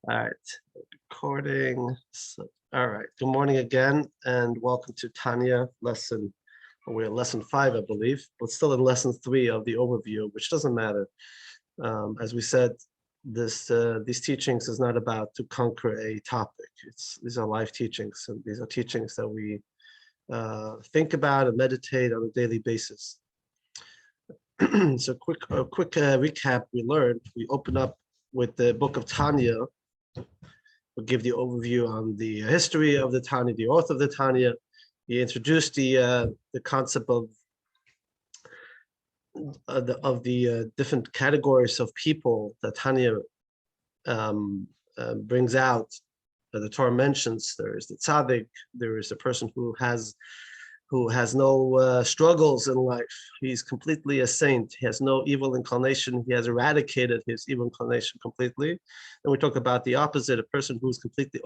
All right, recording. All right, good morning again, and welcome to Tanya lesson. We're at lesson 5, I believe, but still in lesson 3 of the overview, which doesn't matter. As we said, these teachings is not about to conquer a topic. These are life teachings, and these are teachings that we think about and meditate on a daily basis. So, quick recap. We open up with the book of Tanya. We'll give the overview on the history of the Tanya, the author of the Tanya. He introduced the concept of the different categories of people that Tanya brings out. The Torah mentions there is the tzaddik, there is a person who has no struggles in life. He's completely a saint. He has no evil inclination. He has eradicated his evil inclination completely. And we talk about the opposite, a person who's completely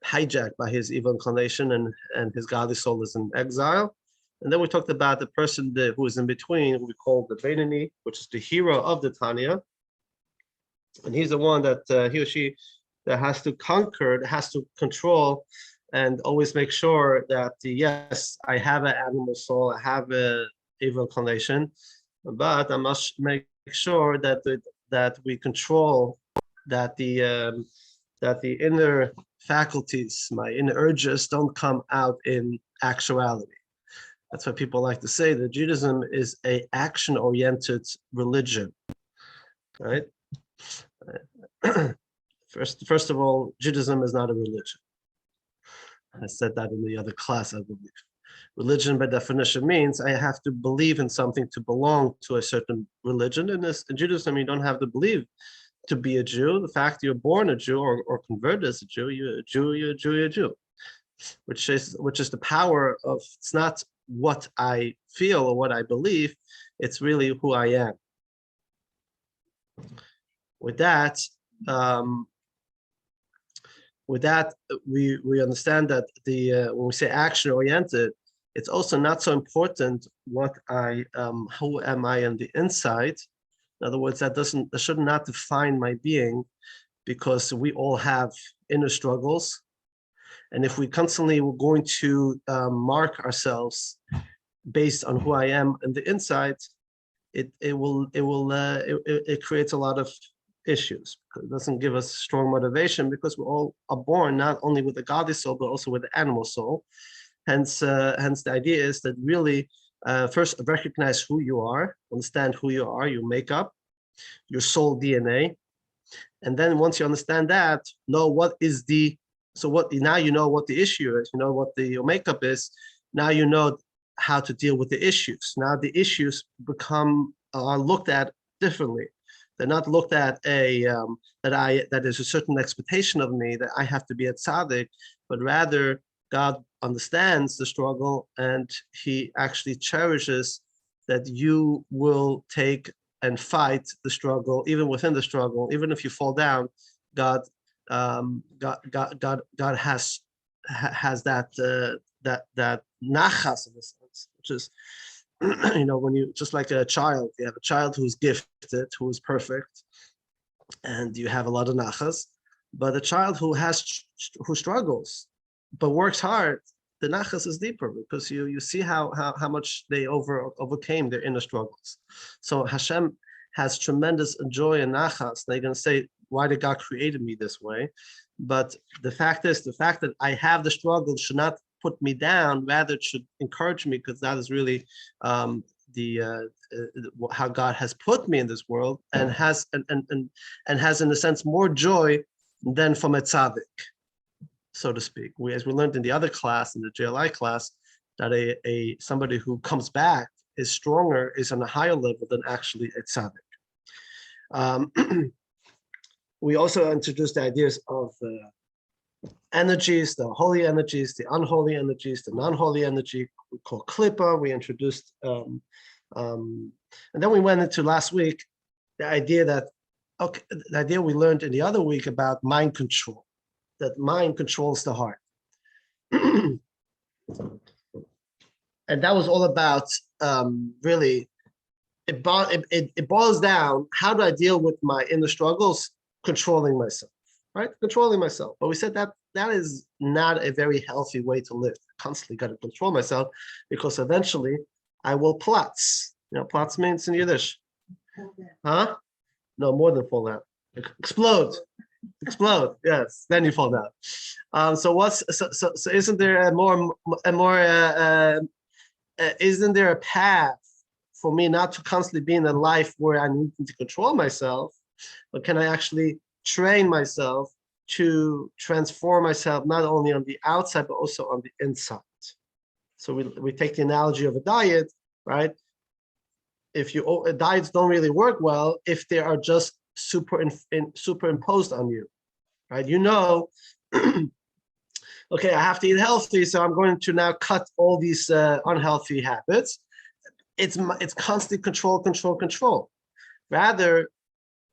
hijacked by his evil inclination and his godly soul is in exile. And then we talked about the person who is in between, who we call the Beinoni, which is the hero of the Tanya. And he's the one that he or she that has to conquer, that has to control, and always make sure that yes, I have an animal soul, I have an evil inclination, but I must make sure that we control that the inner faculties, my inner urges, don't come out in actuality. That's what people like to say, that Judaism is a action-oriented religion, right? First of all, Judaism is not a religion. I said that in the other class, I believe. Religion, by definition, means I have to believe in something to belong to a certain religion. In Judaism, you don't have to believe to be a Jew. The fact you're born a Jew or converted as a Jew, you're a Jew, you're a Jew, you're a Jew. Which is the power of, it's not what I feel or what I believe, it's really who I am. With that, we understand that when we say action-oriented, it's also not so important what who am I on the inside. In other words, that should not define my being, because we all have inner struggles, and if we constantly were going to mark ourselves based on who I am on the inside, it creates a lot of issues. It doesn't give us strong motivation, because we all are born not only with a godly soul but also with the animal soul. Hence the idea is that really first recognize who you are, understand who you are, your makeup, your soul DNA, and then once you understand that, know what is now you know what the issue is, you know what your makeup is. Now you know how to deal with the issues. Now the issues are looked at differently. They're not looked at that there's a certain expectation of me that I have to be a tzaddik, but rather God understands the struggle, and he actually cherishes that you will take and fight the struggle, even within the struggle, even if you fall down. God has that nachas, in a sense, which is, when you, just like a child, you have a child who's gifted, who is perfect, and you have a lot of nachas. But a child who struggles but works hard, the nachas is deeper, because you see how much they overcame their inner struggles. So Hashem has tremendous joy and nachas. They're going to say, why did God create me this way? But the fact that I have the struggle should not put me down, rather it should encourage me, because that is really how God has put me in this world, and has in a sense more joy than from a tzaddik, so to speak. As we learned in the other class, in the JLI class, that somebody who comes back is stronger, is on a higher level than actually a tzaddik. We also introduced the ideas of energies, the holy energies, the unholy energies, the non-holy energy we call klippa. We introduced, and then we went into last week the idea we learned in the other week about mind control, that mind controls the heart. And that was all about really, it boils down, how do I deal with my inner struggles? controlling myself, right? Controlling myself. But we said that that is not a very healthy way to live. I constantly got to control myself because eventually I will platz. Platz means in Yiddish. Huh? No, more than fall down. Explode. Explode. Yes. Then you fall down. So isn't there isn't there a path for me not to constantly be in a life where I need to control myself, but can I actually train myself to transform myself not only on the outside but also on the inside? So we take the analogy of a diet, right? If diets don't really work well if they are just superimposed on you, right? Okay, I have to eat healthy, so I'm going to now cut all these unhealthy habits. It's constant control. Rather,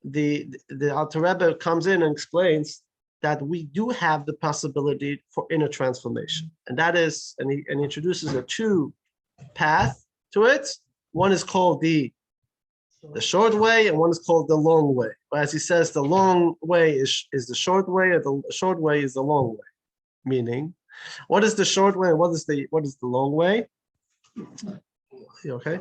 the Alter Rebbe comes in and explains that we do have the possibility for inner transformation, and that is, and he introduces a two path to it. One is called the short way, and one is called the long way. But as he says, the long way is the short way, or the short way is the long way. Meaning, what is the short way and what is the long way? You okay?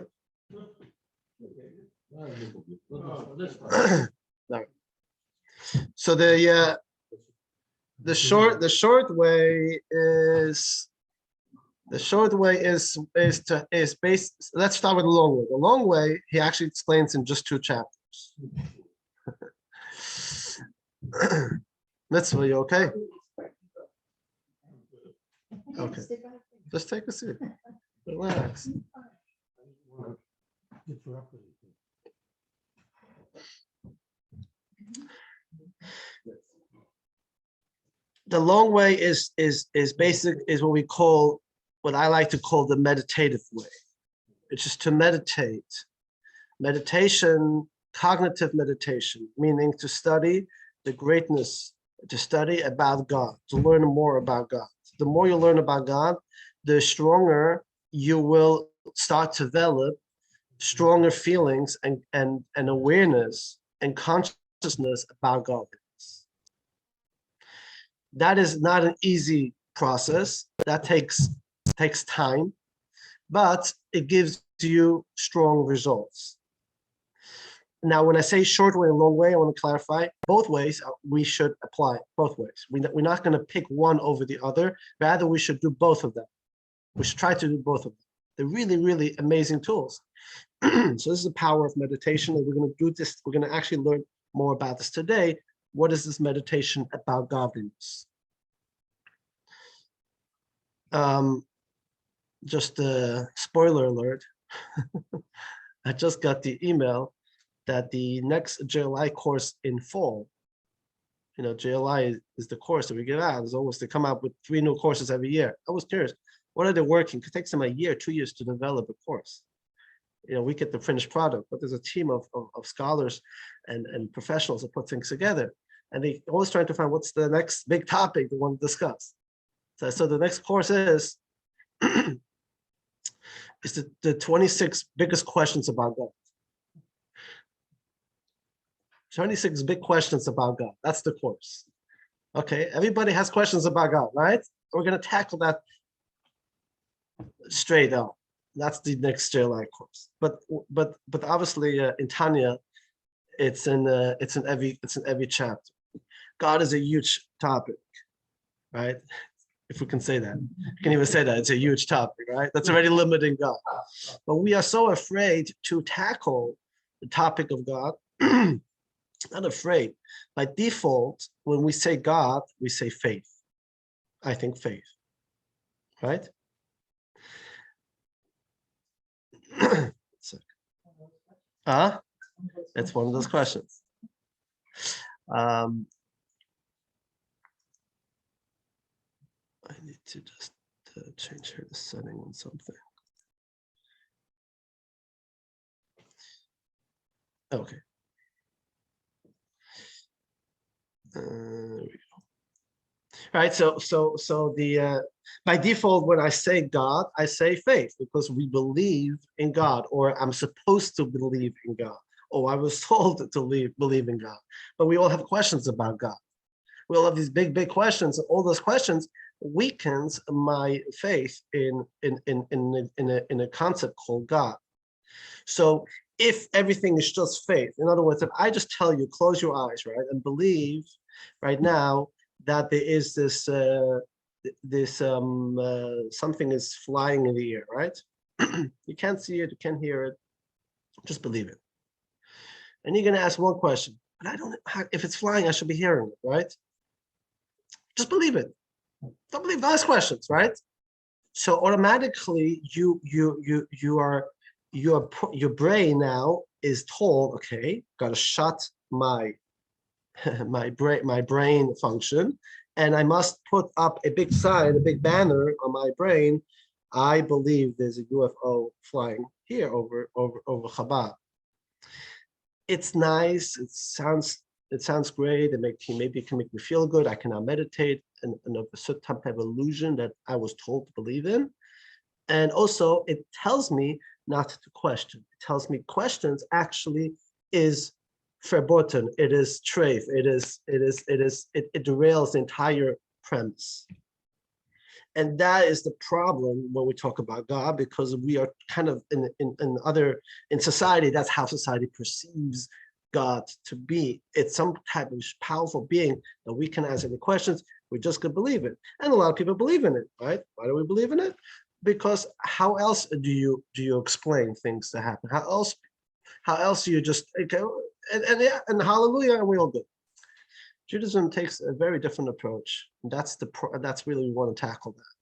So the short way is based. Let's start with the long way. The long way he actually explains in just 2 chapters. Mitzvah, you okay? Okay. Just take a seat. Relax. The long way is what I like to call the meditative way. It's just to meditate. Meditation, cognitive meditation, meaning to study the greatness, to study about God, to learn more about God. The more you learn about God, the stronger you will start to develop stronger feelings and awareness and consciousness about God. That is not an easy process. That takes time, but it gives you strong results. Now, when I say short way and long way, I want to clarify both ways. We should apply both ways. We're not going to pick one over the other. Rather, we should do both of them. We should try to do both of them. They're really, really amazing tools. So this is the power of meditation, and we're going to do this. We're going to actually learn more about this today. What is this meditation about godliness? Just a spoiler alert. I just got the email that the next JLI course in fall, JLI is the course that we give out. They come out with 3 new courses every year. I was curious, what are they working? It takes them a year, 2 years to develop a course. We get the finished product, but there's a team of scholars and professionals that put things together. And they always trying to find what's the next big topic they want to discuss. So the next course is the 26 biggest questions about God. 26 big questions about God. That's the course. Okay, everybody has questions about God, right? We're going to tackle that straight up. That's the next JLI course. But obviously in Tanya, it's in every chapter. God is a huge topic, right? If we can say that, you can even say that it's a huge topic, right? That's already limiting God. But we are so afraid to tackle the topic of God. Not afraid. By default, when we say God, we say faith. I think faith, right? It's one of those questions. I need to just change here the setting on something. Okay. There we go. All right, so the by default, when I say God, I say faith because we believe in God, or I'm supposed to believe in God, Oh, I was told to believe in God. But we all have questions about God. We all have these big questions. All those questions weakens my faith in a concept called God. So if everything is just faith, in other words, if I just tell you, close your eyes, right, and believe right now that there is this something is flying in the air, right? You can't see it, you can't hear it, just believe it. And you're going to ask one question, but I don't. If it's flying, I should be hearing it, right? Just believe it. Don't believe. Don't ask questions, right? So automatically, your brain now is told, okay, got to shut my my brain function, and I must put up a big sign, a big banner on my brain. I believe there's a UFO flying here over Chabad. It's nice. It sounds great. Maybe it can make me feel good. I can now meditate and of a certain type of illusion that I was told to believe in. And also it tells me not to question. It tells me questions actually is verboten. It is treif. It derails the entire premise. And that is the problem when we talk about God, because we are kind of in society, that's how society perceives God to be. It's some type of powerful being that we can answer any questions. We just could believe it. And a lot of people believe in it, right? Why do we believe in it? Because how else do you explain things that happen? How else do you just, okay, and hallelujah, and we all do. Judaism takes a very different approach. And that's really we want to tackle that.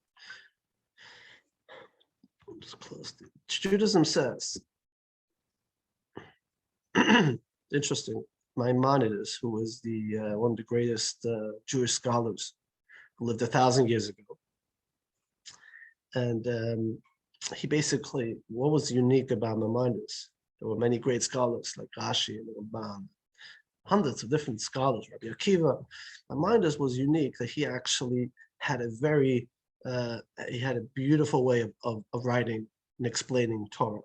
Just close it. Judaism says, interesting, Maimonides, who was the one of the greatest Jewish scholars who lived 1,000 years ago. And he basically, what was unique about Maimonides? There were many great scholars like Rashi and Ramban, hundreds of different scholars, Rabbi Akiva. Maimonides was unique that he actually had he had a beautiful way of writing and explaining Torah.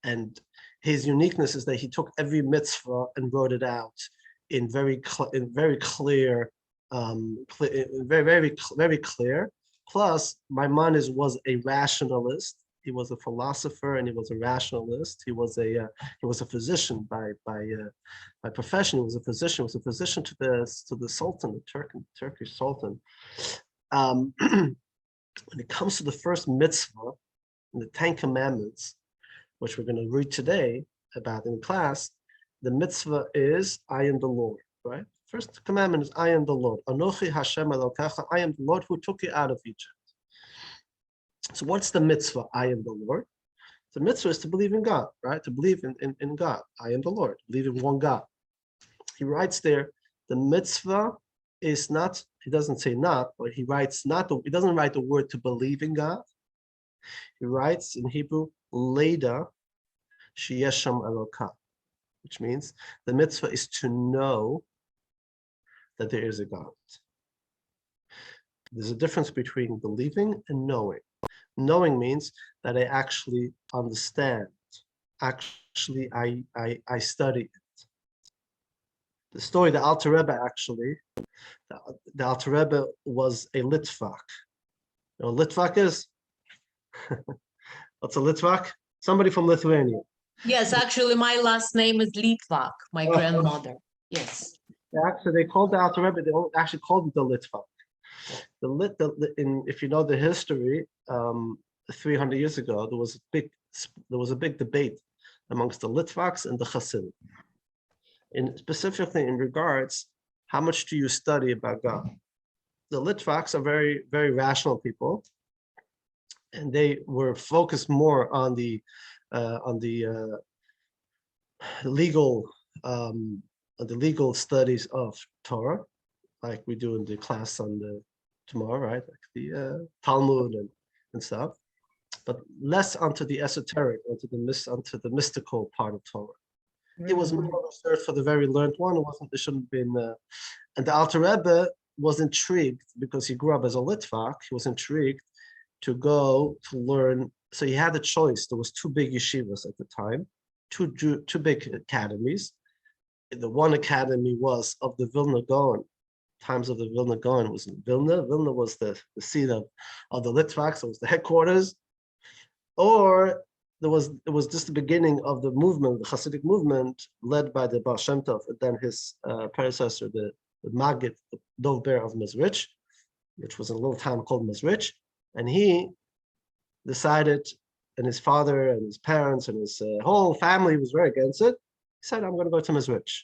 And his uniqueness is that he took every mitzvah and wrote it out in very clear, very clear. Plus, Maimonides was a rationalist. He was a philosopher and he was a rationalist. He was a physician by profession. He was a physician. He was a physician to the Sultan, the Turkish Sultan. When it comes to the first mitzvah in the 10 Commandments, which we're going to read today about in class, the mitzvah is I am the Lord, right? First commandment is I am the Lord. Anochi Hashem Elokecha. I am the Lord who took you out of Egypt. So what's the mitzvah? I am the Lord. The mitzvah is to believe in God, right? To believe in God. I am the Lord. Believe in one God. He writes there, the mitzvah is not, he doesn't say not, but he writes not, he doesn't write the word to believe in God. He writes in Hebrew, Leda Sheyesham Elokah, which means the mitzvah is to know that there is a God. There's a difference between believing and knowing. Knowing means that I actually understand. Actually, I study it. The story, the Alter Rebbe actually, the Alter Rebbe was a Litvak. You know what Litvak is? What's a Litvak? Somebody from Lithuania. Yes, actually, my last name is Litvak, my grandmother. Yes. Actually, they called the Alter Rebbe, they actually called it the Litvak. If you know the history, 300 years ago, there was a big debate amongst the Litvaks and the Hasidim. Specifically in regards, how much do you study about God? The Litvaks are very, very rational people, and they were focused more on the legal studies of Torah, like we do in the class on tomorrow, right? Like the Talmud and stuff, but less onto the esoteric, onto the mystical part of Torah. It was more reserved for the very learned one. It shouldn't have been. And the Alter Rebbe was intrigued because he grew up as a Litvak. He was intrigued to go to learn. So he had a choice. There was two big yeshivas at the time. two big academies. The one academy was of the Vilna Gaon. Times of the Vilna Gaon was in Vilna. Vilna was the seat of the Litvaks, it was the headquarters. Or it was just the beginning of the movement, the Hasidic movement, led by the Baal Shem Tov, and then his predecessor, the Maggid, the Dov Ber of Mezrich, which was a little town called Mezrich. And he decided, and his father and his parents and his whole family was very against it. He said, I'm going to go to Mezrich.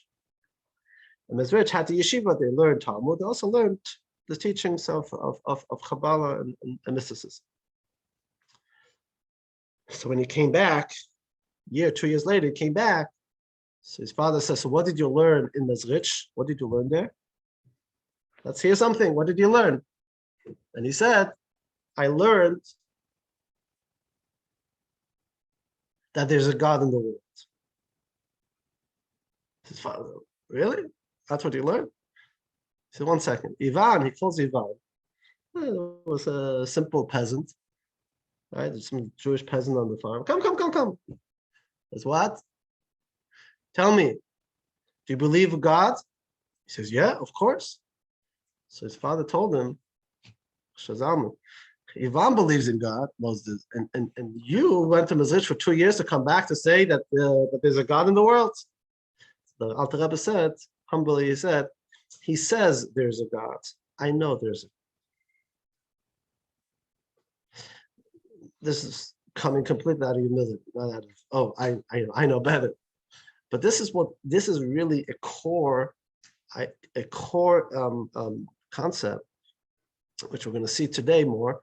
And Mezrich had the yeshiva, they learned Talmud, they also learned the teachings of Kabbalah and mysticism. So when he came back, 2 years later, he came back. So his father says, so what did you learn in Mezrich? What did you learn there? Let's hear something. What did you learn? And he said, I learned that there's a God in the world. His father, really? That's what you learned? He said, 1 second. Ivan, he calls Ivan. He was a simple peasant. Right? There's some Jewish peasant on the farm. Come. Says, what? Tell me, do you believe in God? He says, yeah, of course. So his father told him, Shazam, Ivan believes in God, Moses, and you went to Mezrich for 2 years to come back to say that there's a God in the world. The Alter Rebbe said, humbly, he says there's a God. I know there's a God. This is coming completely out of humility, not out of, I know better. But this is really a core concept, which we're going to see today more,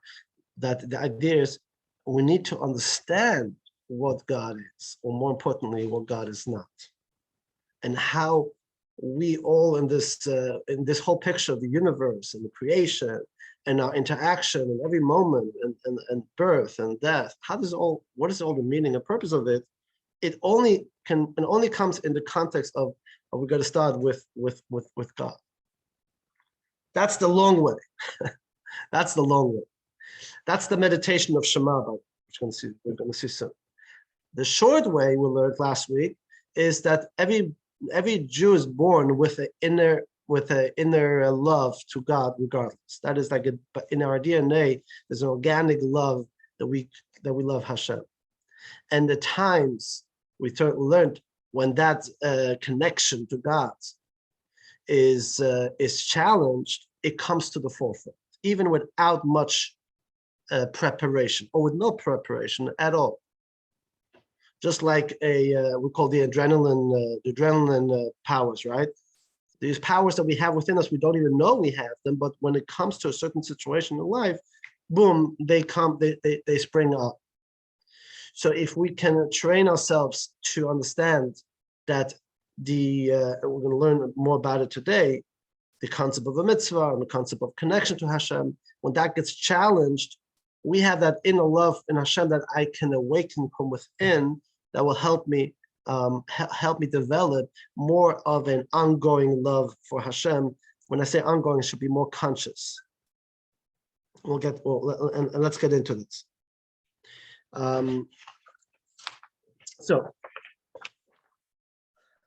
that the idea is we need to understand what God is, or more importantly, what God is not. And how we all in this whole picture of the universe and the creation and our interaction in every moment and birth and death, what is all the meaning and purpose of it? It only comes in the context of we got to start with God. That's the long way. That's the long way. That's the meditation of Shema, which we're going to see soon. The short way we learned last week is that every Jew is born with an inner love to God, regardless. That is like in our DNA, there's an organic love that we love Hashem. And the times we learned when that connection to God is challenged, it comes to the forefront, even without much preparation or with no preparation at all. Just like we call the adrenaline powers, right? These powers that we have within us, we don't even know we have them, but when it comes to a certain situation in life, boom, they spring up. So if we can train ourselves to understand that we're going to learn more about it today, the concept of a mitzvah and the concept of connection to Hashem, when that gets challenged, we have that inner love in Hashem that I can awaken from within that will help me develop more of an ongoing love for Hashem. When I say ongoing, it should be more conscious. And let's get into this. So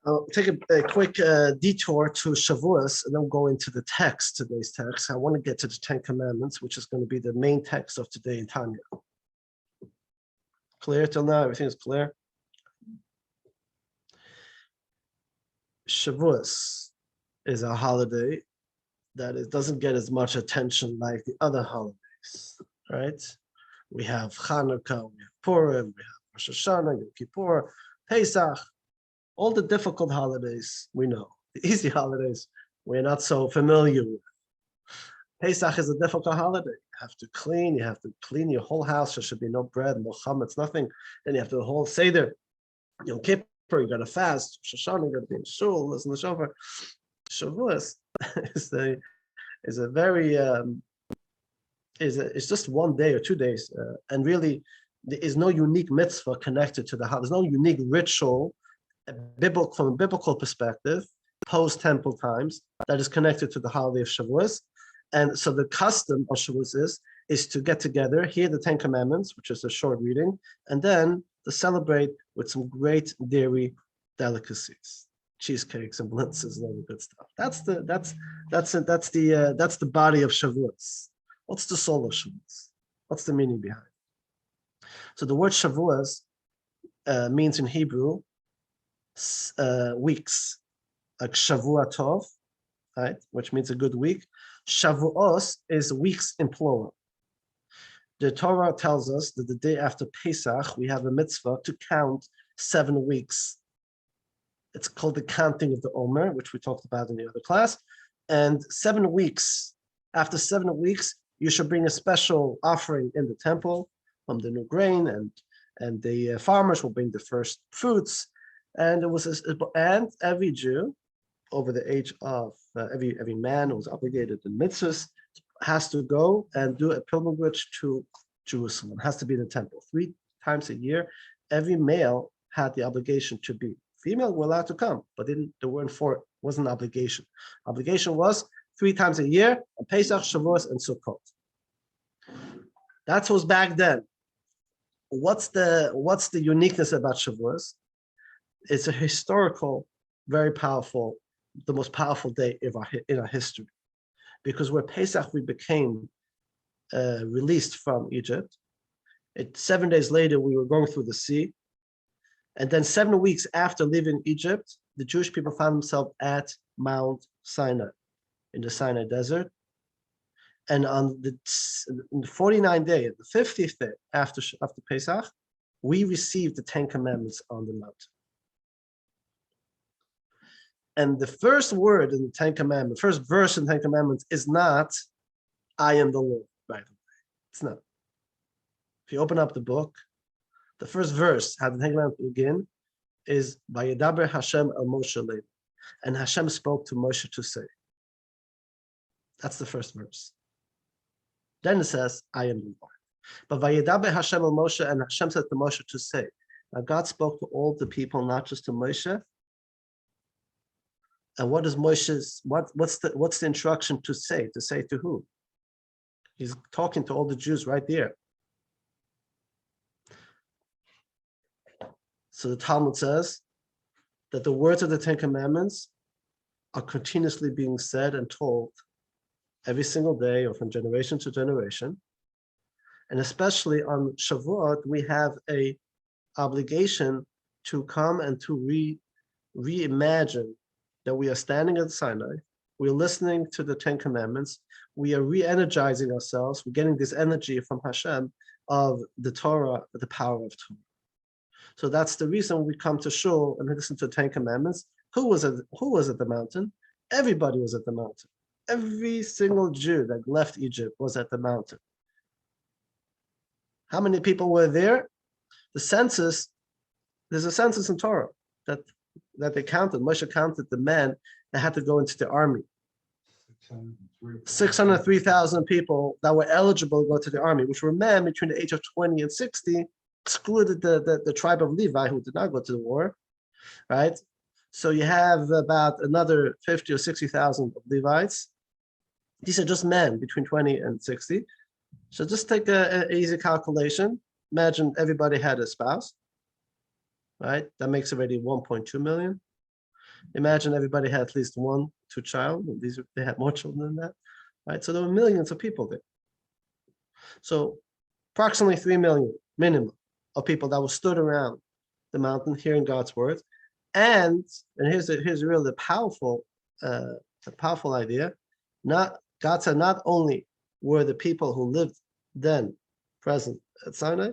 I'll take a quick detour to Shavuos, and then we'll go into the text, today's text. I want to get to the 10 Commandments, which is going to be the main text of today in Tanya. Clear till now? Everything is clear? Shavuos is a holiday that it doesn't get as much attention like the other holidays, right? We have Hanukkah, we have Purim, we have Rosh Hashanah, Yom Kippur, Pesach, all the difficult holidays we know. The easy holidays we're not so familiar with. Pesach is a difficult holiday. You have to clean your whole house. There should be no bread, no chametz, nothing. Then you have to the whole Seder. Yom Kippur, you got to fast. Rosh Hashanah, you got to be in shul, listen to shofar. Shavuos is a very it's just 1 day or 2 days, and really there is no unique mitzvah connected to the holiday. There's no unique ritual, from a biblical perspective, post-temple times, that is connected to the holiday of Shavuos. And so the custom of Shavuos is to get together, hear the 10 Commandments, which is a short reading, and then to celebrate with some great dairy delicacies, cheesecakes and blintzes and all the good stuff. That's the body of Shavuos. What's the soul of Shavuos? What's the meaning behind? So the word Shavuos means in Hebrew weeks, like Shavua Tov, right, which means a good week. Shavuos is weeks in plural. The Torah tells us that the day after Pesach, we have a mitzvah to count 7 weeks. It's called the counting of the Omer, which we talked about in the other class. And 7 weeks, after 7 weeks, you should bring a special offering in the temple from the new grain, and the farmers will bring the first fruits. And and every Jew over the age of every man who was obligated in mitzvahs has to go and do a pilgrimage to Jerusalem. It has to be in the temple 3 times a year. Every male had the obligation to be. Female were allowed to come, but wasn't an obligation. Obligation was 3 times a year, on Pesach, Shavuos, and Sukkot. That was back then. What's the uniqueness about Shavuos? It's a historical, very powerful, the most powerful day in our history, because where Pesach we became released from Egypt. 7 days later we were going through the sea, and then 7 weeks after leaving Egypt, the Jewish people found themselves at Mount Sinai, in the Sinai desert. And on the 49th day, the 50th day after Pesach, we received the 10 Commandments on the mountain. And the first word in the 10 Commandments, first verse in the 10 Commandments is not, I am the Lord, by the way. It's not. If you open up the book, the first verse, how the 10 Commandments begin, is Vayedaber Hashem el Moshe Levi. And Hashem spoke to Moshe to say. That's the first verse. Then it says, I am the Lord. But Vayedaber Hashem el Moshe, and Hashem said to Moshe to say. Now God spoke to all the people, not just to Moshe. And what is Moshe's, what's the instruction to say? To say to who? He's talking to all the Jews right there. So the Talmud says that the words of the 10 Commandments are continuously being said and told every single day or from generation to generation. And especially on Shavuot, we have a obligation to come and to reimagine that we are standing at Sinai, we're listening to the 10 Commandments, we are re-energizing ourselves, we're getting this energy from Hashem of the Torah, the power of Torah. So that's the reason we come to Shul and listen to the 10 Commandments. Who was at the mountain? Everybody was at the mountain. Every single Jew that left Egypt was at the mountain. How many people were there? The census, there's a census in Torah that they counted. Moshe counted the men that had to go into the army. 603,000 people that were eligible to go to the army, which were men between the age of 20 and 60, excluded the tribe of Levi, who did not go to the war, right? So you have about another 50 or 60,000 of Levites. These are just men between 20 and 60. So just take an easy calculation. Imagine everybody had a spouse, right? That makes already 1.2 million. Imagine everybody had at least 1, 2 child. They had more children than that, right? So there were millions of people there. So approximately 3 million minimum of people that were stood around the mountain hearing God's words. And here's really the powerful idea. God said not only were the people who lived then present at Sinai,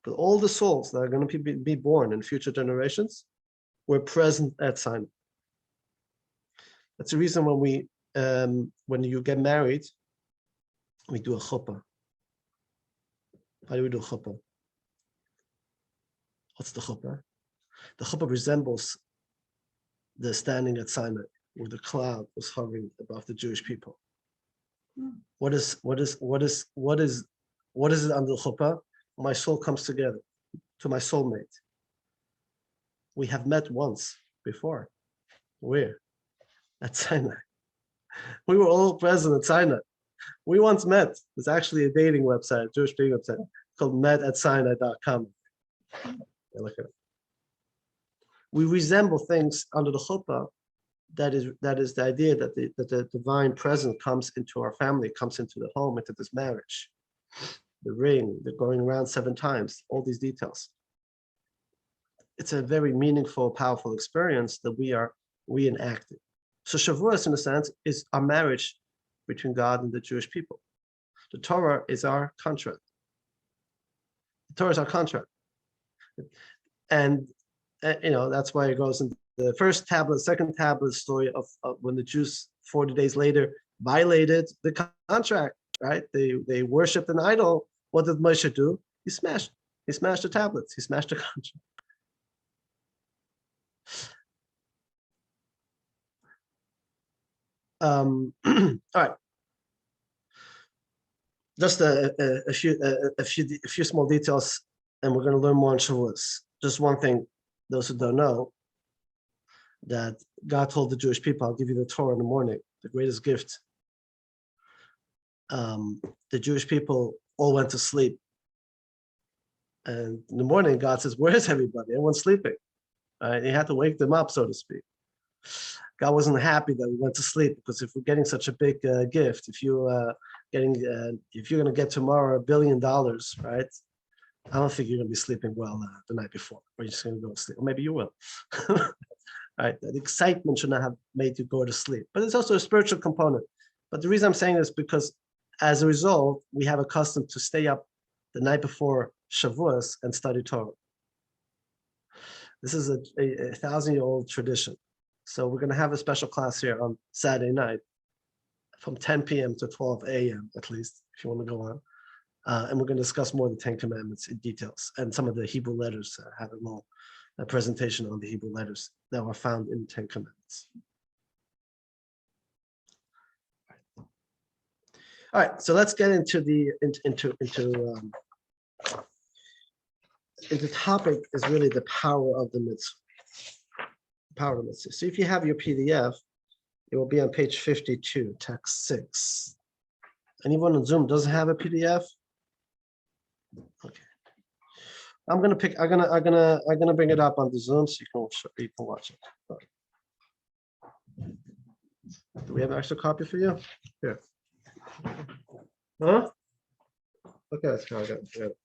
but all the souls that are going to be born in future generations were present at Sinai. That's the reason when you get married, we do a chuppah. Why do we do a chuppah? What's the chuppah? The chuppah resembles the standing at Sinai, where the cloud was hovering above the Jewish people. What is it under the chuppah? My soul comes together to my soulmate. We have met once before. Where? At Sinai. We were all present at Sinai. We once met. There's actually a dating website, a Jewish dating website called metatssinai.com. Look at it. We resemble things under the chuppah. That is the idea that the divine presence comes into our family, comes into the home, into this marriage. The ring, the going around 7 times, all these details. It's a very meaningful, powerful experience that we are reenacting. So Shavuos, in a sense, is a marriage between God and the Jewish people. The Torah is our contract. The Torah is our contract. And that's why it goes into the first tablet, second tablet story of when the Jews 40 days later violated the contract, right? They worshiped an idol. What did Moshe do? He smashed the tablets. He smashed the contract. All right. Just a few small details, and we're going to learn more on Shavuos. Just one thing, those who don't know, that God told the Jewish people, "I'll give you the Torah in the morning, the greatest gift." The Jewish people all went to sleep, and in the morning, God says, "Where's everybody? Everyone's sleeping." He had to wake them up, so to speak. God wasn't happy that we went to sleep, because if we're getting such a big gift, if you're going to get tomorrow $1 billion, right? I don't think you're going to be sleeping well the night before, or you're just going to go to sleep, or maybe you will. Right? The excitement should not have made you go to sleep, but it's also a spiritual component. But the reason I'm saying this is because, as a result, we have accustomed to stay up the night before Shavuos and study Torah. This is a 1,000-year-old tradition. So we're going to have a special class here on Saturday night from 10 p.m. to 12 a.m. at least, if you want to go on. And we're going to discuss more of the 10 Commandments in details, and some of the Hebrew letters. Have a little presentation on the Hebrew letters that were found in the 10 Commandments. All right, so let's get into the topic is really the power of the mitzvah. Power of the mitzvah. So if you have your PDF, it will be on page 52, text 6. Anyone on Zoom doesn't have a PDF? Okay. I'm gonna bring it up on the Zoom so you can watch it. Do we have an extra copy for you? Here. Huh? Okay, that's how I got it.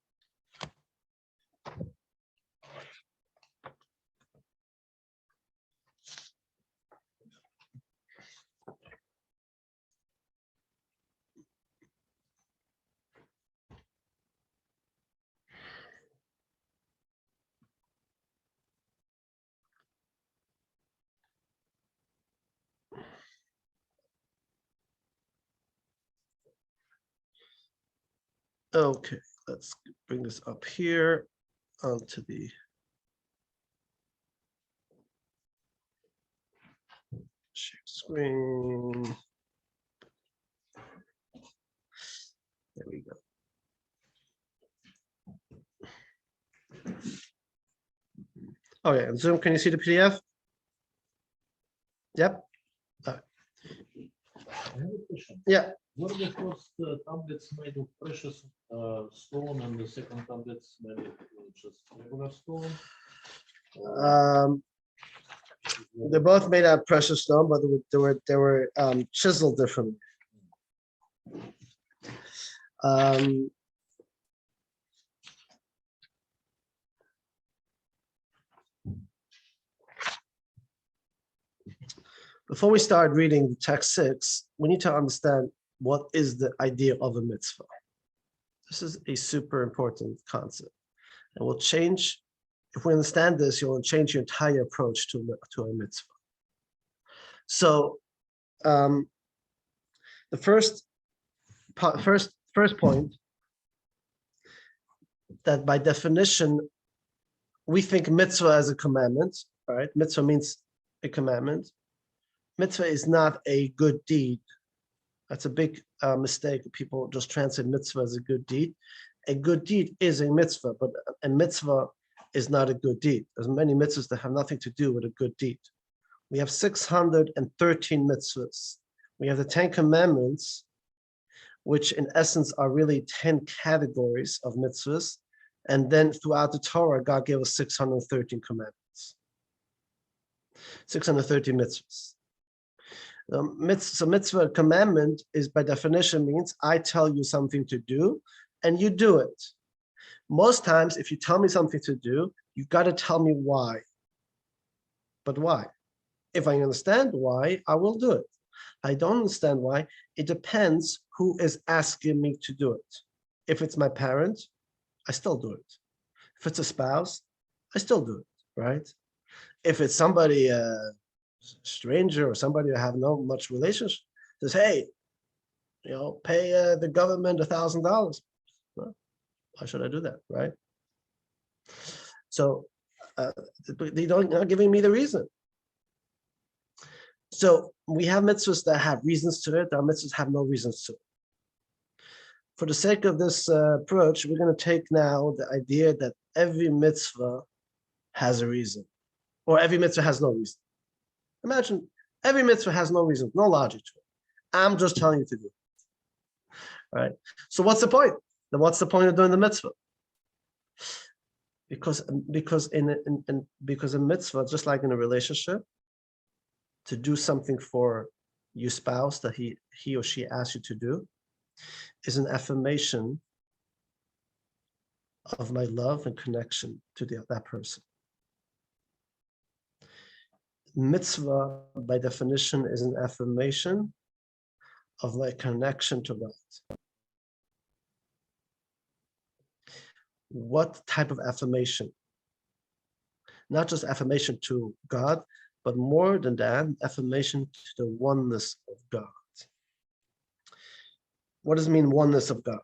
Okay, let's bring this up here onto the share screen. There we go. Oh yeah, and Zoom, can you see the PDF? Yep. I have a question. Yeah. What are the first tablets made of precious stone, and the second tablets made of just regular stone? They're both made out of precious stone, but they were chiseled differently. Before we start reading text 6, we need to understand what is the idea of a mitzvah. This is a super important concept, and will change. If we understand this, you'll change your entire approach to a mitzvah. So, the first point, that by definition, we think mitzvah as a commandment. Right? Mitzvah means a commandment. Mitzvah is not a good deed. That's a big mistake. People just translate mitzvah as a good deed. A good deed is a mitzvah, but a mitzvah is not a good deed. There's many mitzvahs that have nothing to do with a good deed. We have 613 mitzvahs. We have the 10 Commandments, which in essence are really 10 categories of mitzvahs And then throughout the Torah, God gave us 613 commandments, 613 mitzvahs. So mitzvah commandment is by definition means I tell you something to do and you do it. Most times, if you tell me something to do, you've got to tell me why. But why? If I understand why, I will do it. I don't understand why. It depends who is asking me to do it. If it's my parent, I still do it. If it's a spouse, I still do it, right? If it's somebody, stranger or somebody I have no much relationship, says, hey, pay the government $1,000. Well, why should I do that, right? So they're not giving me the reason. So we have mitzvahs that have reasons to it. Our mitzvahs have no reasons to it. For the sake of this approach, we're going to take now the idea that every mitzvah has a reason, or every mitzvah has no reason. Imagine every mitzvah has no reason, no logic to it. I'm just telling you to do it. All right. So what's the point? Then what's the point of doing the mitzvah? Because a mitzvah, just like in a relationship, to do something for your spouse that he or she asks you to do is an affirmation of my love and connection to that person. Mitzvah, by definition, is an affirmation of my connection to God. What type of affirmation? Not just affirmation to God, but more than that, affirmation to the oneness of God. What does it mean, oneness of God?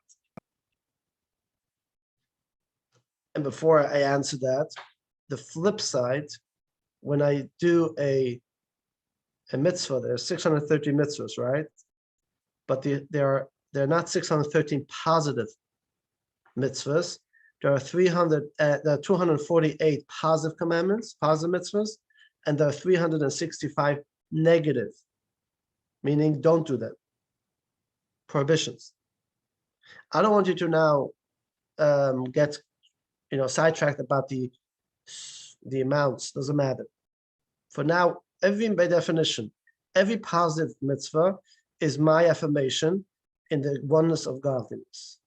And before I answer that, the flip side, when I do a mitzvah, there's 630 mitzvahs, right? But they're not 613 positive mitzvahs. There are 248 positive commandments, positive mitzvahs, and there are 365 negative, meaning don't do that. Prohibitions. I don't want you to now get sidetracked about the amounts. Doesn't matter. For now, by definition, every positive mitzvah is my affirmation in the oneness of godliness.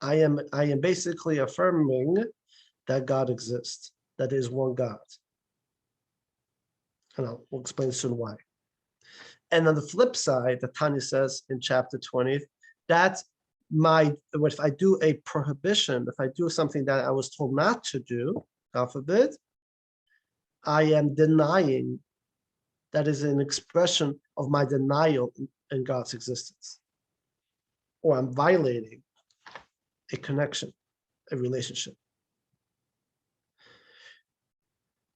I am basically affirming that God exists, that there is one God. And we'll explain soon why. And on the flip side, the Tanya says in chapter 20, that's if I do a prohibition, if I do something that I was told not to do, God forbid, I am denying, that is an expression of my denial in God's existence. Or I'm violating a connection, a relationship.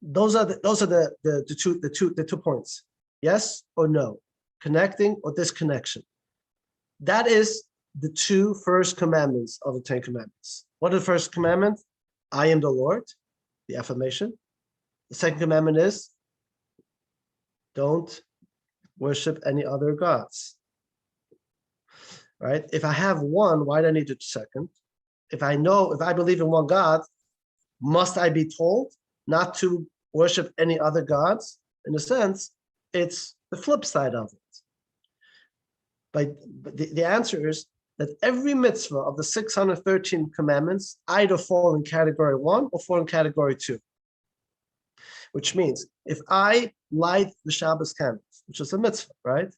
Those are the two points. Yes or no, connecting or disconnection. That is the two first commandments of the 10 Commandments. What is the first commandment? I am the Lord, the affirmation. The second commandment is don't worship any other gods. Right? If I have one, why do I need a second? If I believe in one God, must I be told not to worship any other gods? In a sense, it's the flip side of it. But the answer is that every mitzvah of the 613 commandments either fall in category 1 or fall in category 2. Which means if I light the Shabbos candles, which is a mitzvah, right?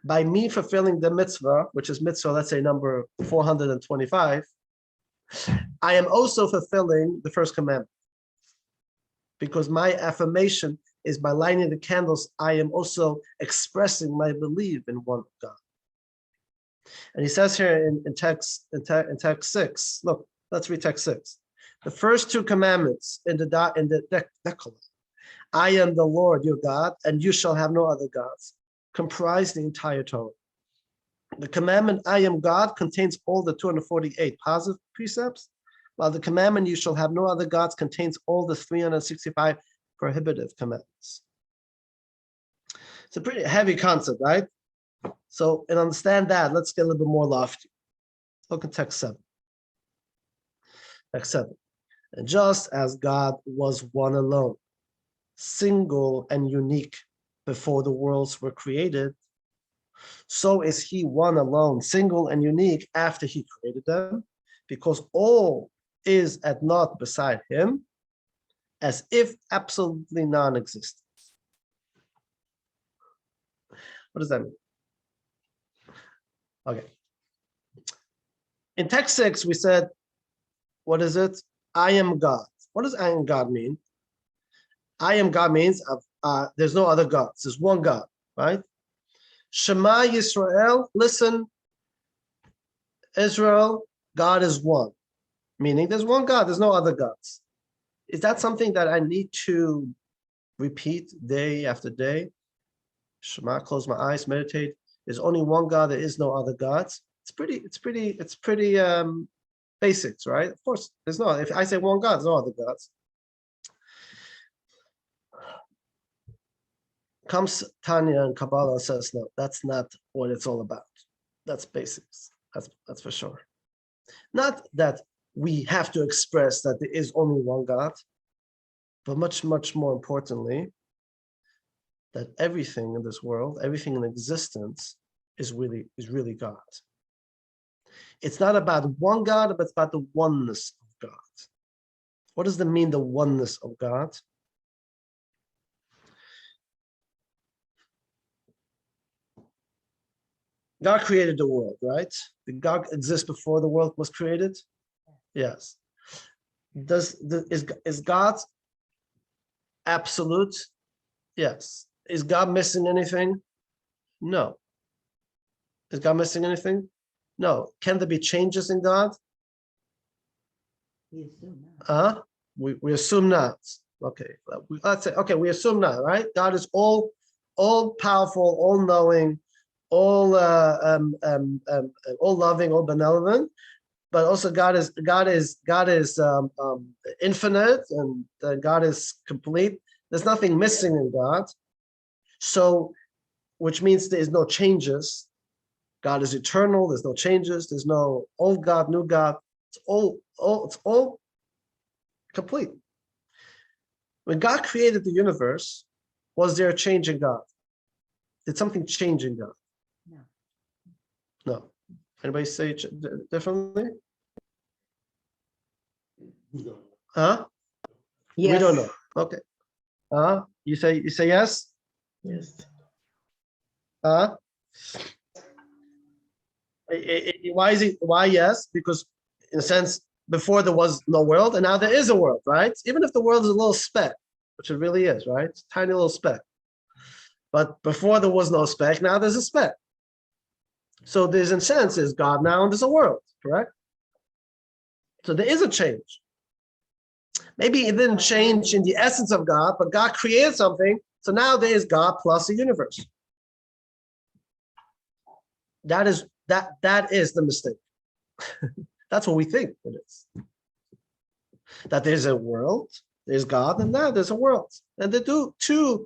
By me fulfilling the mitzvah, which is mitzvah, let's say number 425, I am also fulfilling the first commandment. Because my affirmation is by lighting the candles, I am also expressing my belief in one God. And he says here in text 6, look, let's read text 6. The first two commandments in the Decalogue, I am the Lord your God, and you shall have no other gods, comprise the entire Torah. The commandment, I am God, contains all the 248 positive precepts, while the commandment, you shall have no other gods, contains all the 365 prohibitive commandments. It's a pretty heavy concept, right? So, and understand that, let's get a little bit more lofty. Look at text 7. etc. And just as God was one alone, single and unique before the worlds were created, so is he one alone, single and unique after he created them, because all is at naught beside him, as if absolutely non-existent. What does that mean? Okay. In text 6, we said, what is it? I am God. What does I am God mean? I am God means there's no other gods. There's one God, right? Shema Yisrael, listen, Israel, God is one. Meaning there's one God, there's no other gods. Is that something that I need to repeat day after day? Shema, close my eyes, meditate. There's only one God, there is no other gods. It's pretty basics, right? Of course, there's no, if I say one God, there's no other gods. Comes Tanya and Kabbalah says, no, that's not what it's all about. That's basics. That's for sure. Not that we have to express that there is only one God, but much, much more importantly, that everything in this world, everything in existence is really God. It's not about one God, but it's about the oneness of God. What does that mean, the oneness of God? God created the world, right? Did God exist before the world was created? Yes. Is God absolute? Yes. Is God missing anything? No. Is God missing anything? No. Can there be changes in God? We assume not. We assume not. Okay. Let's say, okay, we assume not, right? God is all powerful, all knowing, all loving, all benevolent, but also God is infinite, and God is complete. There's nothing missing in God. So, which means there is no changes. God is eternal. There's no changes. There's no old God, new God. It's all complete. When God created the universe, was there a change in God? Did something change in God? No. No. Anybody say it differently? Huh? Yes. We don't know. Okay. You say yes? Yes. Why yes? Because in a sense, before there was no world, and now there is a world, right? Even if the world is a little speck, which it really is, right? It's a tiny little speck. But before there was no speck, now there's a speck. So there's, in a sense, there's God now and there's a world, correct? So there is a change. Maybe it didn't change in the essence of God, but God created something. So now there is God plus a universe. That is the mistake. That's what we think it is. That there's a world, there's God, and now there's a world. And they do two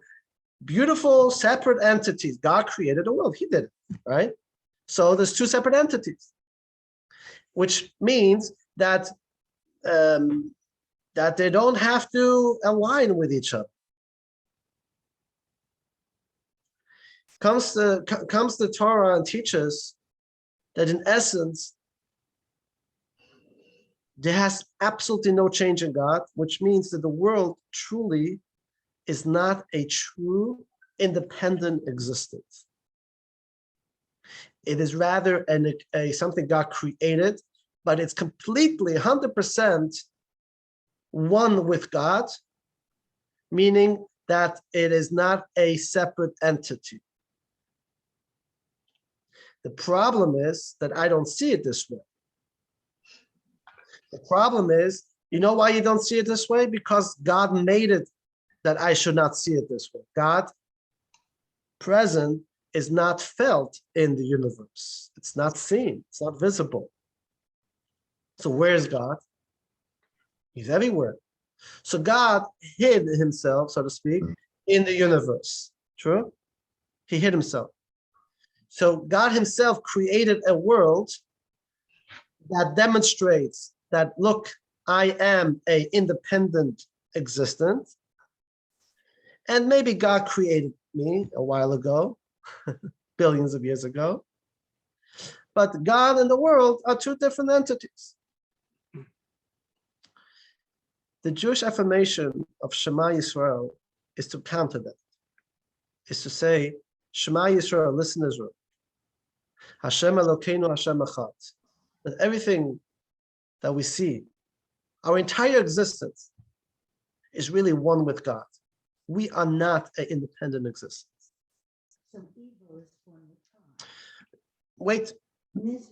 beautiful separate entities. God created a world. He did it, right? So there's two separate entities, which means that that they don't have to align with each other. Comes the Torah and teaches that in essence, there has absolutely no change in God, which means that the world truly is not a true independent existence. It is rather something God created, but it's completely 100% one with God, meaning that it is not a separate entity. The problem is that I don't see it this way. The problem is, you know why you don't see it this way? Because God made it that I should not see it this way. God present is not felt in the universe. It's not seen. It's not visible. So where's God? He's everywhere. So God hid himself, so to speak, in the universe. True? He hid himself. So God himself created a world that demonstrates that, look, I am a independent existence, and maybe God created me a while ago, billions of years ago, but God and the world are two different entities. The Jewish affirmation of Shema Yisrael is to counter that, is to say, Shema Yisrael, listen Israel, Hashem Elokeinu Hashem Echad, that everything that we see, our entire existence, is really one with God. We are not an independent existence. So evil is one with God. Wait, Misery is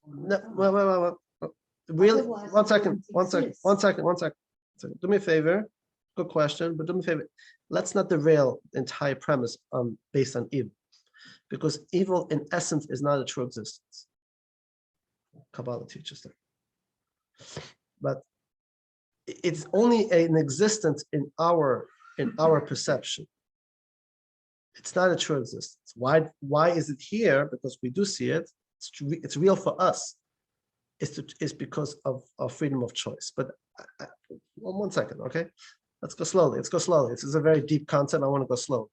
one no, with God. wait. Really, Otherwise, one it second. wouldn't One second. Do me a favor. Good question, but do me a favor. Let's not derail the entire premise based on evil, because evil in essence is not a true existence. Kabbalah teaches that. But it's only an existence in our perception. It's not a true existence. Why is it here? Because we do see it. It's real for us. It's because of freedom of choice. But one second, okay? Let's go slowly. This is a very deep concept. I want to go slow.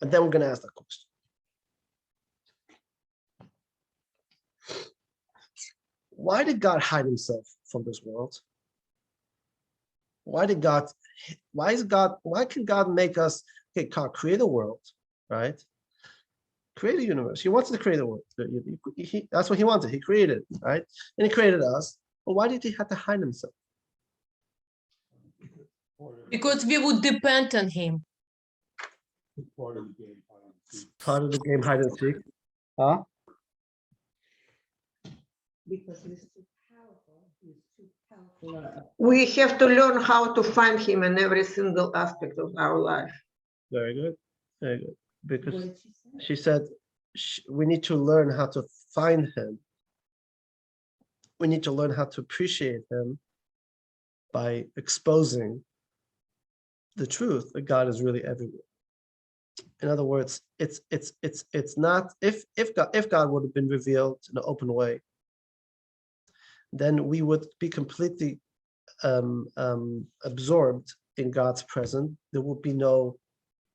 And then we're going to ask that question. Why did God hide himself from this world? Why can God make us, okay, God, create a world, right? Create a universe. He wants to create a world. That's what he wanted. He created, right? And he created us. But why did he have to hide himself? Because we would depend on him. Part of the game, hide and seek. Part of the game, hide and seek. Huh? Because he's too powerful. He's too powerful. We have to learn how to find him in every single aspect of our life. Very good. Very good. What Because did she say? she said we need to learn how to find him. We need to learn how to appreciate him by exposing the truth that God is really everywhere. In other words, it's not, if God would have been revealed in an open way, then we would be completely absorbed in God's presence. There would be no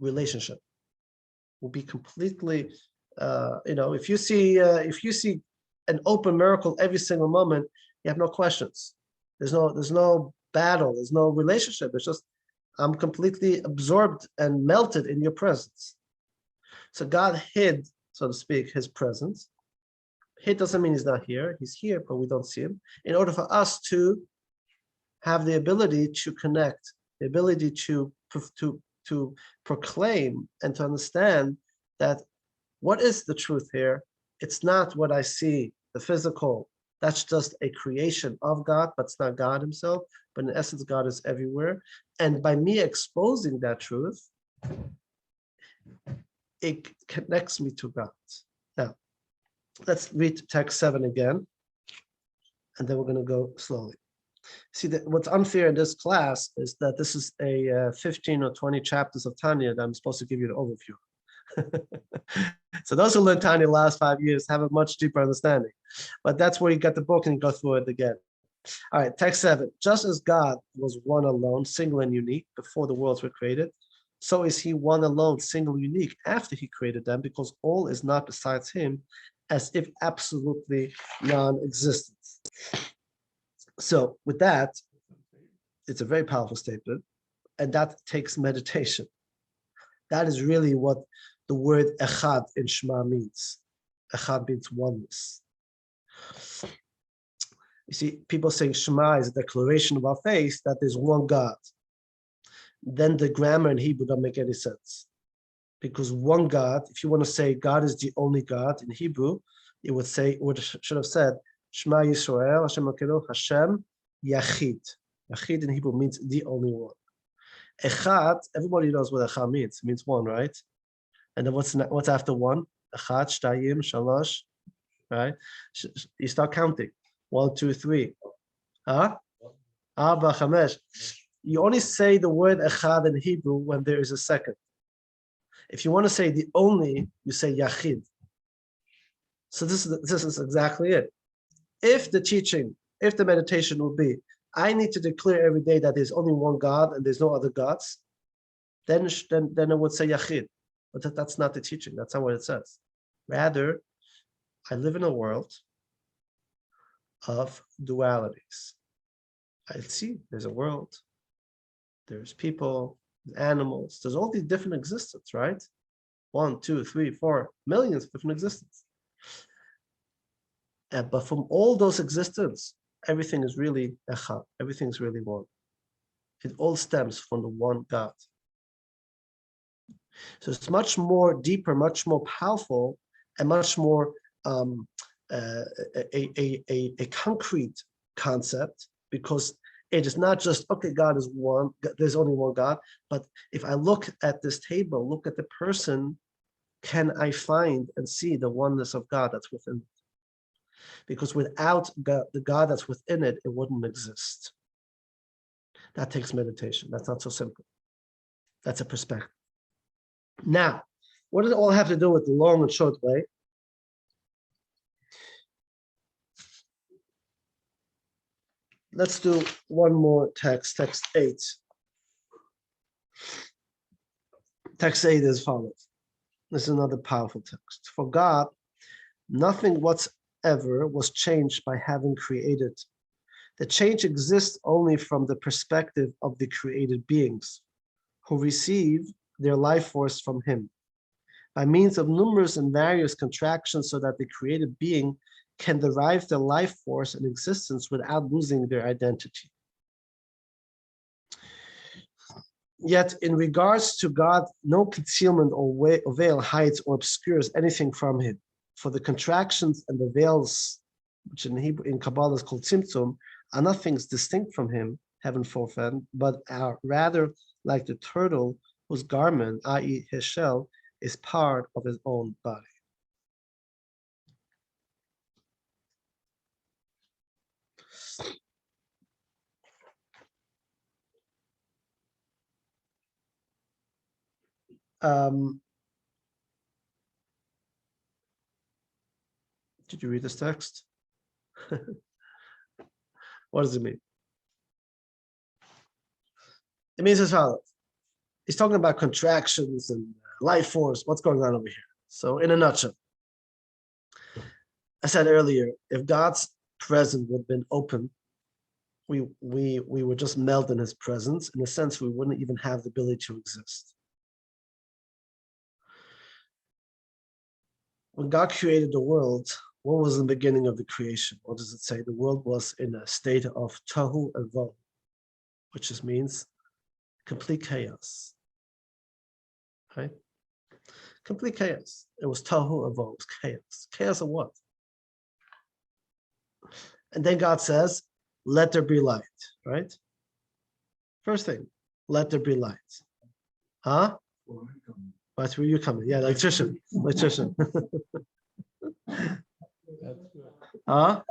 relationship. We'll be completely, if you see an open miracle every single moment, you have no questions. There's no battle. There's no relationship. It's just I'm completely absorbed and melted in your presence. So God hid, so to speak, his presence. Hid doesn't mean he's not here. He's here, but we don't see him. In order for us to have the ability to connect, the ability to proclaim and to understand that what is the truth here? It's not what I see, the physical. That's just a creation of God, but it's not God himself. But in essence, God is everywhere. And by me exposing that truth, it connects me to God. Now, let's read text 7 again, and then we're going to go slowly. See, that what's unfair in this class is that this is a 15 or 20 chapters of Tanya that I'm supposed to give you an overview. So those who learned Tanya the last 5 years have a much deeper understanding. But that's where you get the book and you go through it again. All right, text 7. Just as God was one alone, single and unique before the worlds were created, so is he one alone, single, unique after he created them, because all is not besides him, as if absolutely non-existent. So with that, it's a very powerful statement, and that takes meditation. That is really what the word echad in Shema means. Echad means oneness. You see, people saying Shema is a declaration of our faith that there's one God. Then the grammar in Hebrew doesn't make any sense. Because one God, if you want to say God is the only God in Hebrew, it should have said Shema Yisrael, Hashem Elokeinu, Hashem Yachid. Yachid in Hebrew means the only one. Echad, everybody knows what echad means. It means one, right? And then what's after one? Echad, shtayim, shalosh, right? You start counting. 1, 2, 3. Huh? Arba, chamesh. You only say the word echad in Hebrew when there is a second. If you want to say the only, you say yachid. So this is exactly it. If the teaching, if the meditation will be, I need to declare every day that there's only one God and there's no other gods, then it would say Yachid. But that's not the teaching. That's not what it says. Rather, I live in a world of dualities. I see there's a world, there's people, animals, there's all these different existence, right? 1, 2, 3, 4 millions of different existence. But from all those existence, everything is really echad, everything is really one. It all stems from the one God. So it's much more deeper, much more powerful, and much more a concrete concept, because it is not just, okay, God is one, there's only one God, but if I look at this table, look at the person, can I find and see the oneness of God that's within it? Because without God, the God that's within it, it wouldn't exist. That takes meditation. That's not so simple. That's a perspective. Now, what does it all have to do with the long and short way? Let's do one more text, text 8. Text 8 is as follows. This is another powerful text. For God, nothing whatsoever was changed by having created. The change exists only from the perspective of the created beings, who receive their life force from him by means of numerous and various contractions, so that the created being can derive their life force and existence without losing their identity. Yet in regards to God, no concealment or veil hides or obscures anything from him. For the contractions and the veils, which in Hebrew, in Kabbalah is called tzimtzum, are not things distinct from him, heaven forfend, but are rather like the turtle whose garment, i.e. his shell, is part of his own body. Did you read this text? What does it mean? It means as follows. He's talking about contractions and life force. What's going on over here? So in a nutshell, I said earlier, if God's presence would have been open, we would just melt in his presence. In a sense, we wouldn't even have the ability to exist. When God created the world, what was the beginning of the creation? What does it say? The world was in a state of tohu and voh, which just means complete chaos. Right? Complete chaos. It was tohu and voh, it was chaos. Chaos of what? And then God says, let there be light, right? First thing, let there be light. Huh? That's where you come in. Yeah, electrician. Huh?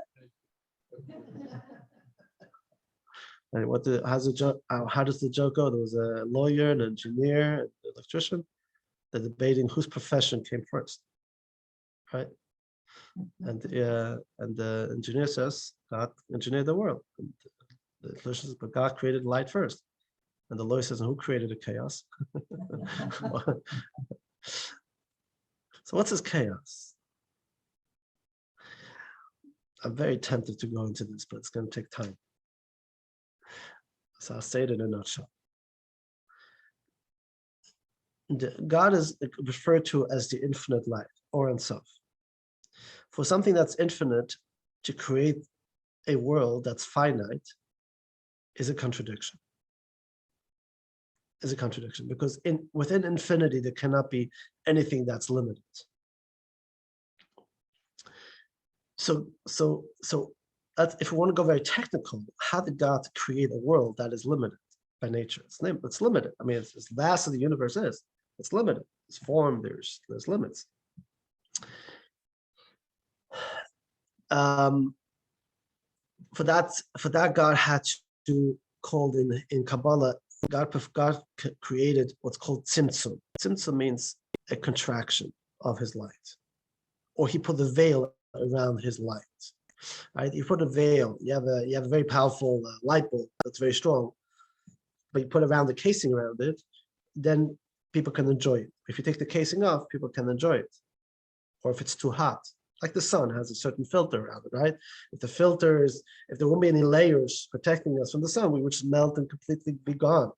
And how does the joke go? There was a lawyer, an engineer, an electrician. They're debating whose profession came first, right? And the engineer says, God engineered the world. And the electrician says, but God created light first. And the lawyer says, and who created the chaos? So what's this chaos? I'm very tempted to go into this, but it's going to take time. So I'll say it in a nutshell. God is referred to as the infinite light, or Ein Sof. For something that's infinite to create a world that's finite is a contradiction. Is a contradiction, because within infinity there cannot be anything that's limited. So that's, if we want to go very technical, how did God create a world that is limited by nature? It's limited. I mean, it's as vast as the universe is. It's limited. It's form. There's limits. For that, God had to call in Kabbalah. God created what's called tzimtzum. Tzimtzum means a contraction of his light, or he put the veil around his light. right? You put a veil, you have a very powerful light bulb that's very strong, but you put around the casing around it, then people can enjoy it. If you take the casing off, people can enjoy it. Or if it's too hot, like the sun has a certain filter around it, right? If the filter is, if there won't be any layers protecting us from the sun, we would just melt and completely be gone.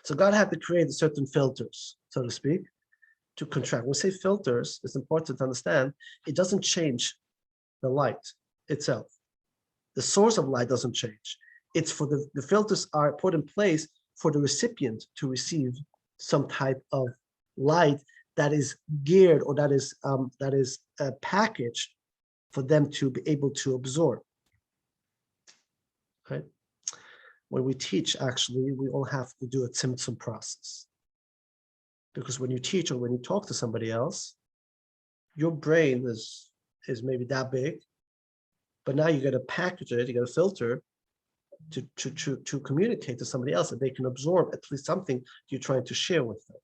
So God had to create certain filters, so to speak, to contract. When we say filters, it's important to understand it doesn't change the light itself. The source of light doesn't change. It's for the filters are put in place for the recipient to receive some type of light that is geared or that is packaged for them to be able to absorb. Right? When we teach, actually, we all have to do a tzimtzum process. Because when you teach or when you talk to somebody else, your brain is maybe that big, but now you got to package it, you got to filter to communicate to somebody else that they can absorb at least something you're trying to share with them.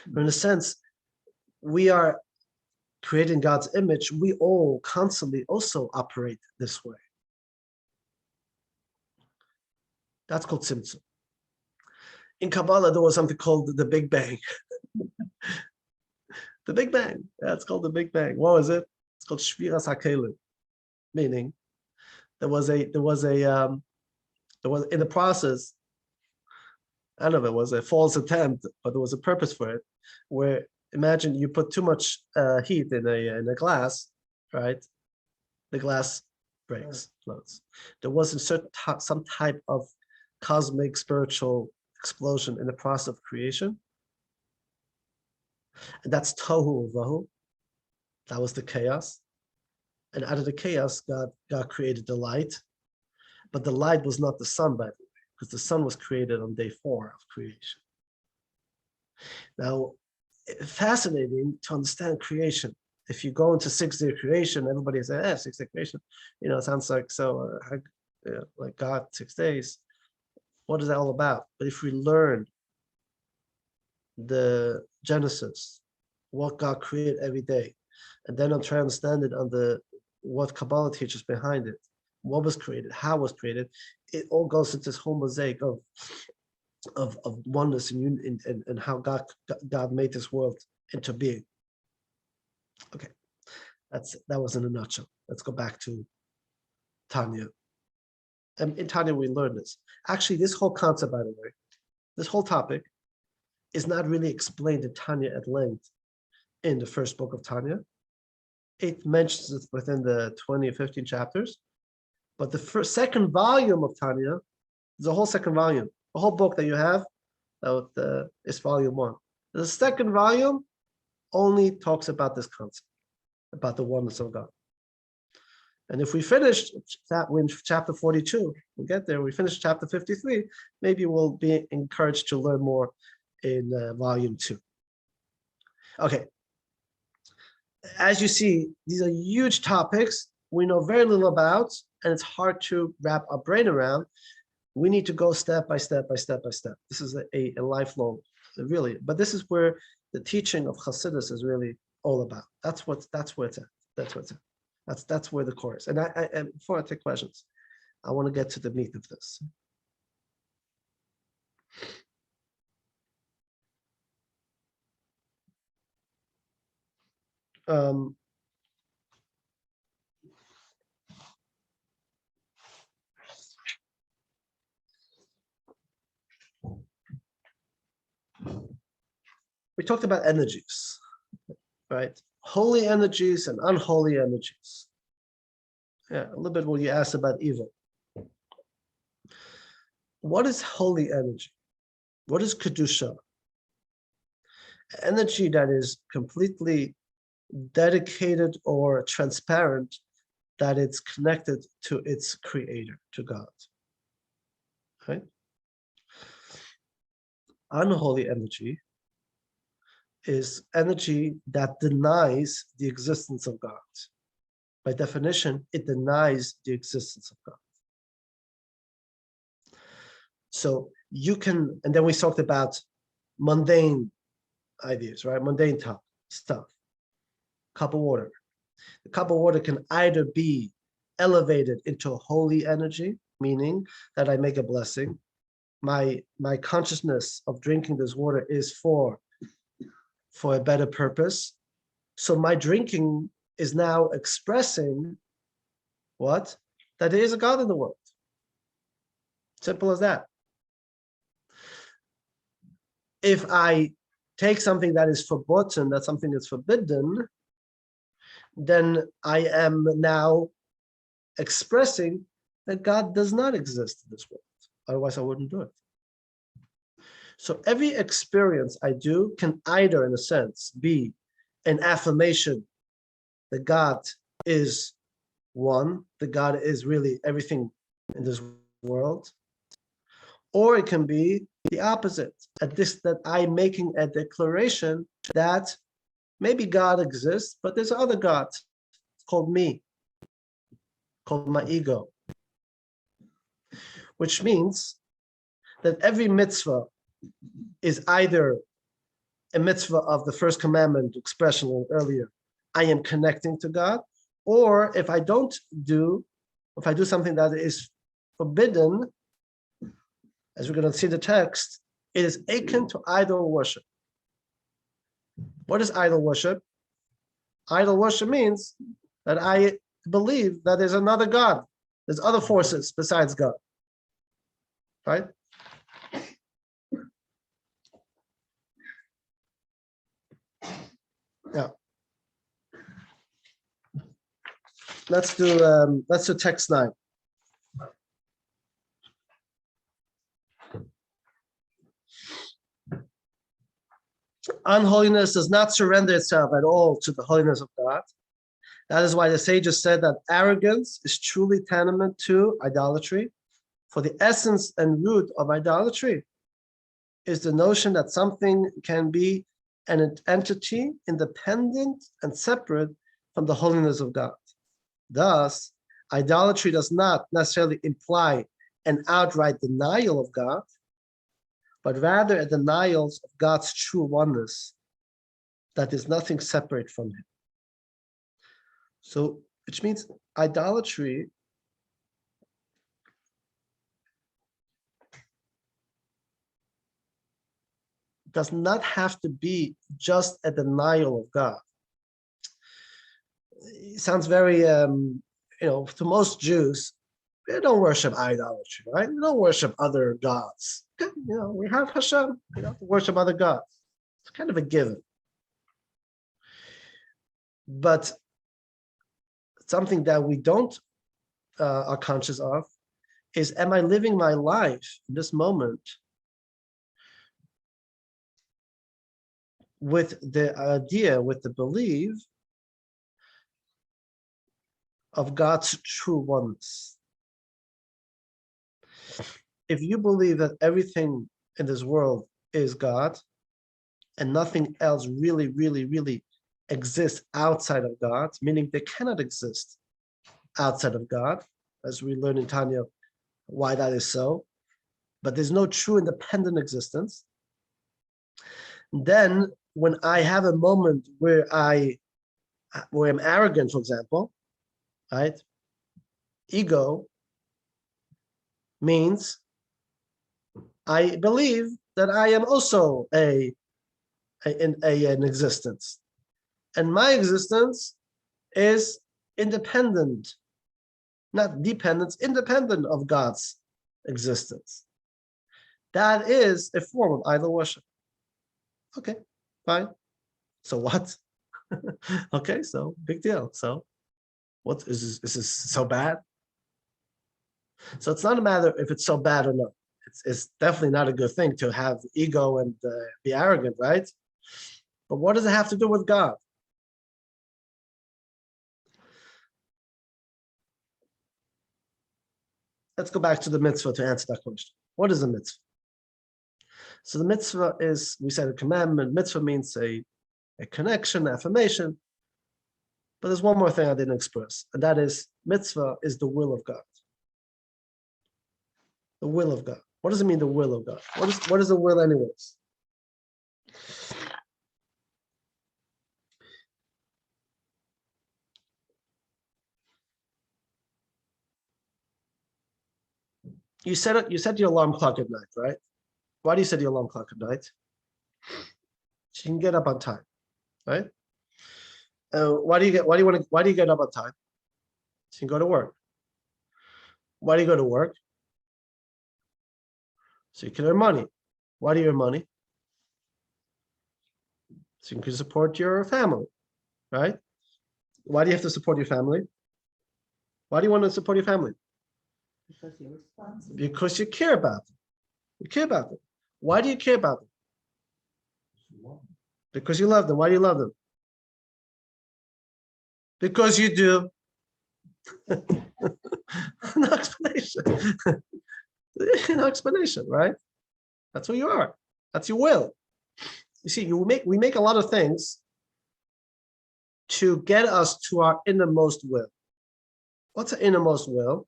But in a sense, we are creating God's image. We all constantly also operate this way. That's called tzimtzum. In Kabbalah, there was something called the Big Bang. The Big Bang. Yeah, it's called the Big Bang. What was it? It's called Shviras HaKelim, meaning there was in the process. I don't know if it was a false attempt, but there was a purpose for it. Where imagine you put too much heat in a glass, right? The glass breaks, floats. There wasn't some type of cosmic spiritual explosion in the process of creation, and that's tohu vahu. That was the chaos, and out of the chaos, God created the light, but the light was not the sun, by the way, because the sun was created on day 4 of creation. Now, fascinating to understand creation. If you go into 6-day creation, everybody says, 6-day creation, it sounds like so, like God, 6 days. What is that all about? But if we learn the Genesis, what God created every day, and then I'll try to understand it on what Kabbalah teaches behind it, what was created, how it was created, it all goes into this whole mosaic of oneness and how God made this world into being. Okay, that was in a nutshell. Let's go back to Tanya. And in Tanya, we learned this. Actually, this whole concept, by the way, this whole topic is not really explained in Tanya at length in the first book of Tanya. It mentions it within the 20 or 15 chapters, but the second volume of Tanya is a whole second volume. The whole book that you have is volume 1. The second volume only talks about this concept, about the oneness of God. And if we finish that in chapter 42, we'll get there. We finish chapter 53, maybe we'll be encouraged to learn more in volume 2. Okay. As you see, these are huge topics we know very little about, and it's hard to wrap our brain around. We need to go step by step by step by step. This is a lifelong, really. But this is where the teaching of Hasidus is really all about. That's where it's at. That's where the core is. And before I take questions, I want to get to the meat of this. We talked about energies, right? Holy energies and unholy energies. Yeah, a little bit what you asked about evil. What is holy energy? What is Kedusha? Energy that is completely dedicated or transparent, that it's connected to its creator, to God. Right? Unholy energy is energy that denies the existence of God. By definition, it denies the existence of God. So you can, and then we talked about mundane ideas, right? Mundane stuff. Cup of water. The cup of water can either be elevated into a holy energy, meaning that I make a blessing. My consciousness of drinking this water is for a better purpose. So my drinking is now expressing what? That there is a God in the world. Simple as that. If I take something that is forbidden, that's something that's forbidden, then I am now expressing that God does not exist in this world. Otherwise, I wouldn't do it. So every experience I do can either, in a sense, be an affirmation that God is one, that God is really everything in this world, or it can be the opposite, that I'm making a declaration that maybe God exists, but there's other God called me, called my ego, which means that every mitzvah is either a mitzvah of the first commandment expression earlier, I am connecting to God, or if I do something that is forbidden, as we're going to see the text, it is akin to idol worship. What is idol worship? Idol worship means that I believe that there's another God. There's other forces besides God. Right? Yeah. Let's do text 9. Unholiness does not surrender itself at all to the holiness of God. That is why the sages said that arrogance is truly tantamount to idolatry. For the essence and root of idolatry is the notion that something can be an entity independent and separate from the holiness of God. Thus, idolatry does not necessarily imply an outright denial of God, but rather a denial of God's true oneness, that is nothing separate from him. So, which means idolatry does not have to be just a denial of God. It sounds very, to most Jews, they don't worship idolatry, right? We don't worship other gods. We have Hashem, we don't have to worship other gods. It's kind of a given. But something that we don't are conscious of is, am I living my life in this moment with the idea, with the belief of God's true oneness? If you believe that everything in this world is God and nothing else really, really, really exists outside of God, meaning they cannot exist outside of God, as we learn in Tanya why that is so, but there's no true independent existence, then when I have a moment where I'm arrogant, for example, right? Ego means I believe that I am also an existence, and my existence is independent, not dependent, independent of God's existence. That is a form of idol worship. Okay, fine. So what? Okay, so big deal. So what is this so bad? So it's not a matter if it's so bad or not. It's definitely not a good thing to have ego and be arrogant, right? But what does it have to do with God? Let's go back to the mitzvah to answer that question. What is a mitzvah? So the mitzvah is, we said, a commandment. Mitzvah means a connection, affirmation. But there's one more thing I didn't express, and that is mitzvah is the will of God. The will of God. What does it mean, the will of God? What is the will anyways? you set your alarm clock at night, right? Why do you set your alarm clock at night? So you can get up on time, right? Why do you get up on time? So you can go to work. Why do you go to work? So you can earn money. Why do you earn money? So you can support your family, right? Why do you have to support your family? Why do you want to support your family? Because you're responsible. Because you care about them. You care about them. Why do you care about them? Because you love them. Why do you love them? Because you do. No explanation. No explanation, right? That's who you are. That's your will. You see, we make a lot of things to get us to our innermost will. What's our innermost will?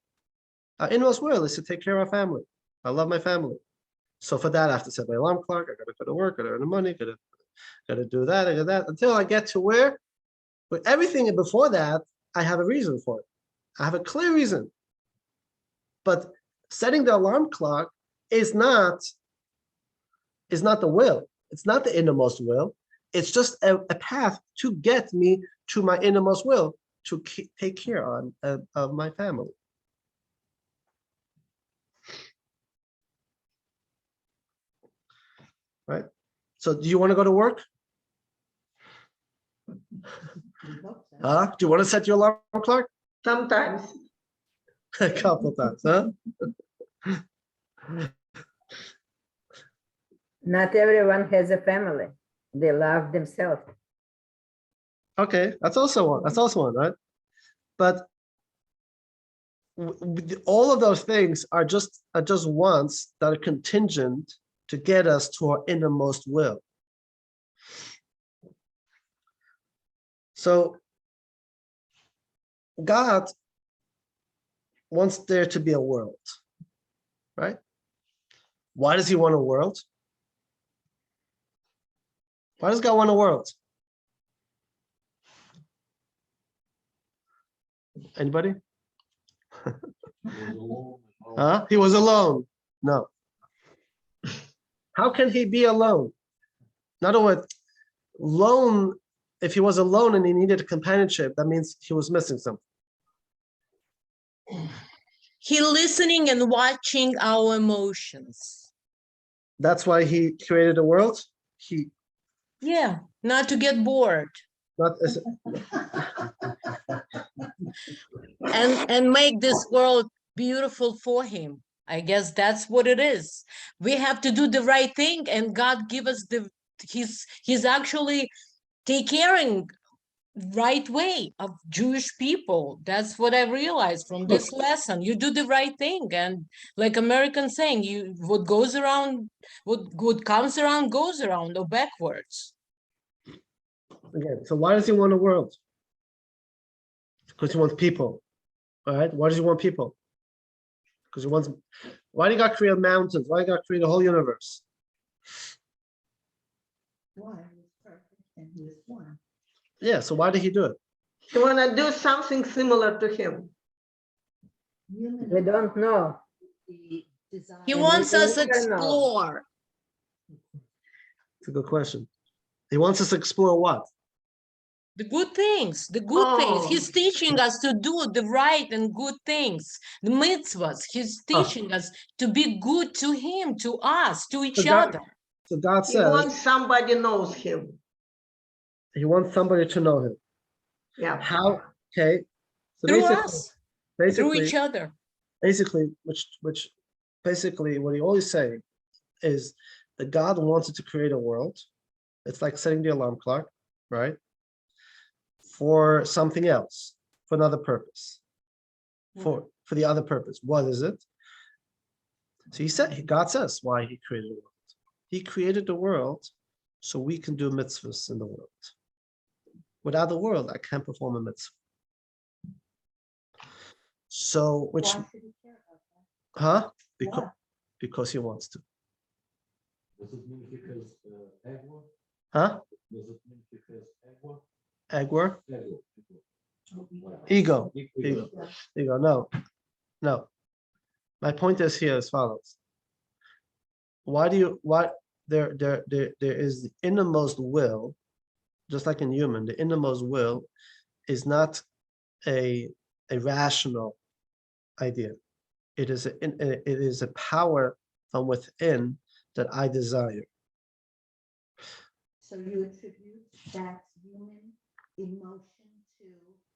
Our innermost will is to take care of our family. I love my family. So for that, I have to set my alarm clock. I gotta go to work, gotta earn the money, gotta do that, I got that, until I get to where, but everything before that, I have a reason for it. I have a clear reason. But setting the alarm clock is not the will. It's not the innermost will. It's just a path to get me to my innermost will, to take care of my family. Right? So do you want to go to work? We hope so. Huh? Do you want to set your alarm clock? Sometimes. A couple times, huh? Not everyone has a family. They love themselves. Okay, that's also one. That's also one, right? But all of those things are just wants that are contingent to get us to our innermost will. So God wants there to be a world, right? Why does he want a world? Why does God want a world? Anybody? Huh? He was alone. No. How can he be alone? In other words, alone, if he was alone and he needed a companionship, that means he was missing something. He listening and watching our emotions. That's why he created a world. He Yeah, not to get bored not as and make this world beautiful for him. I guess that's what it is. We have to do the right thing, and God give us he's actually take caring right way of Jewish people. That's what I realized from this lesson. You do the right thing, and like Americans saying, you what goes around, what comes around goes around, or backwards. again. So why does he want a world? Because he wants people. All right. Why does he want people? Because he wants. Why did God create mountains? Why did God create the whole universe? One is perfect and he is one. Yeah. So why did he do it? You want to do something similar to him. Human We don't know. the desire. He And wants we us never know. explore. It's a good question. He wants us to explore what? The good things, the good things. Oh. He's teaching us to do the right and good things, the mitzvahs. He's teaching us to be good to him, to us, to each other. So God He says wants somebody knows him. he wants somebody to know him. Yeah. How? Okay. So Through us, through each other. basically, which basically what he always saying is that God wanted to create a world. It's like setting the alarm clock, right? For something else, for another purpose, for the other purpose. What is it? So he said, God says why he created the world. He created the world so we can do mitzvahs in the world. Without the world, I can't perform a mitzvah. So, which, Why should he care about that? huh? Because he wants to. Does it mean he has ego? Huh? Does it mean he has ego? Agwer? Ego. Ego. Ego. Ego. No. My point is here as follows. There is the innermost will, just like in human, the innermost will is not a rational idea. It is a power from within that I desire. So you attribute that human emotion to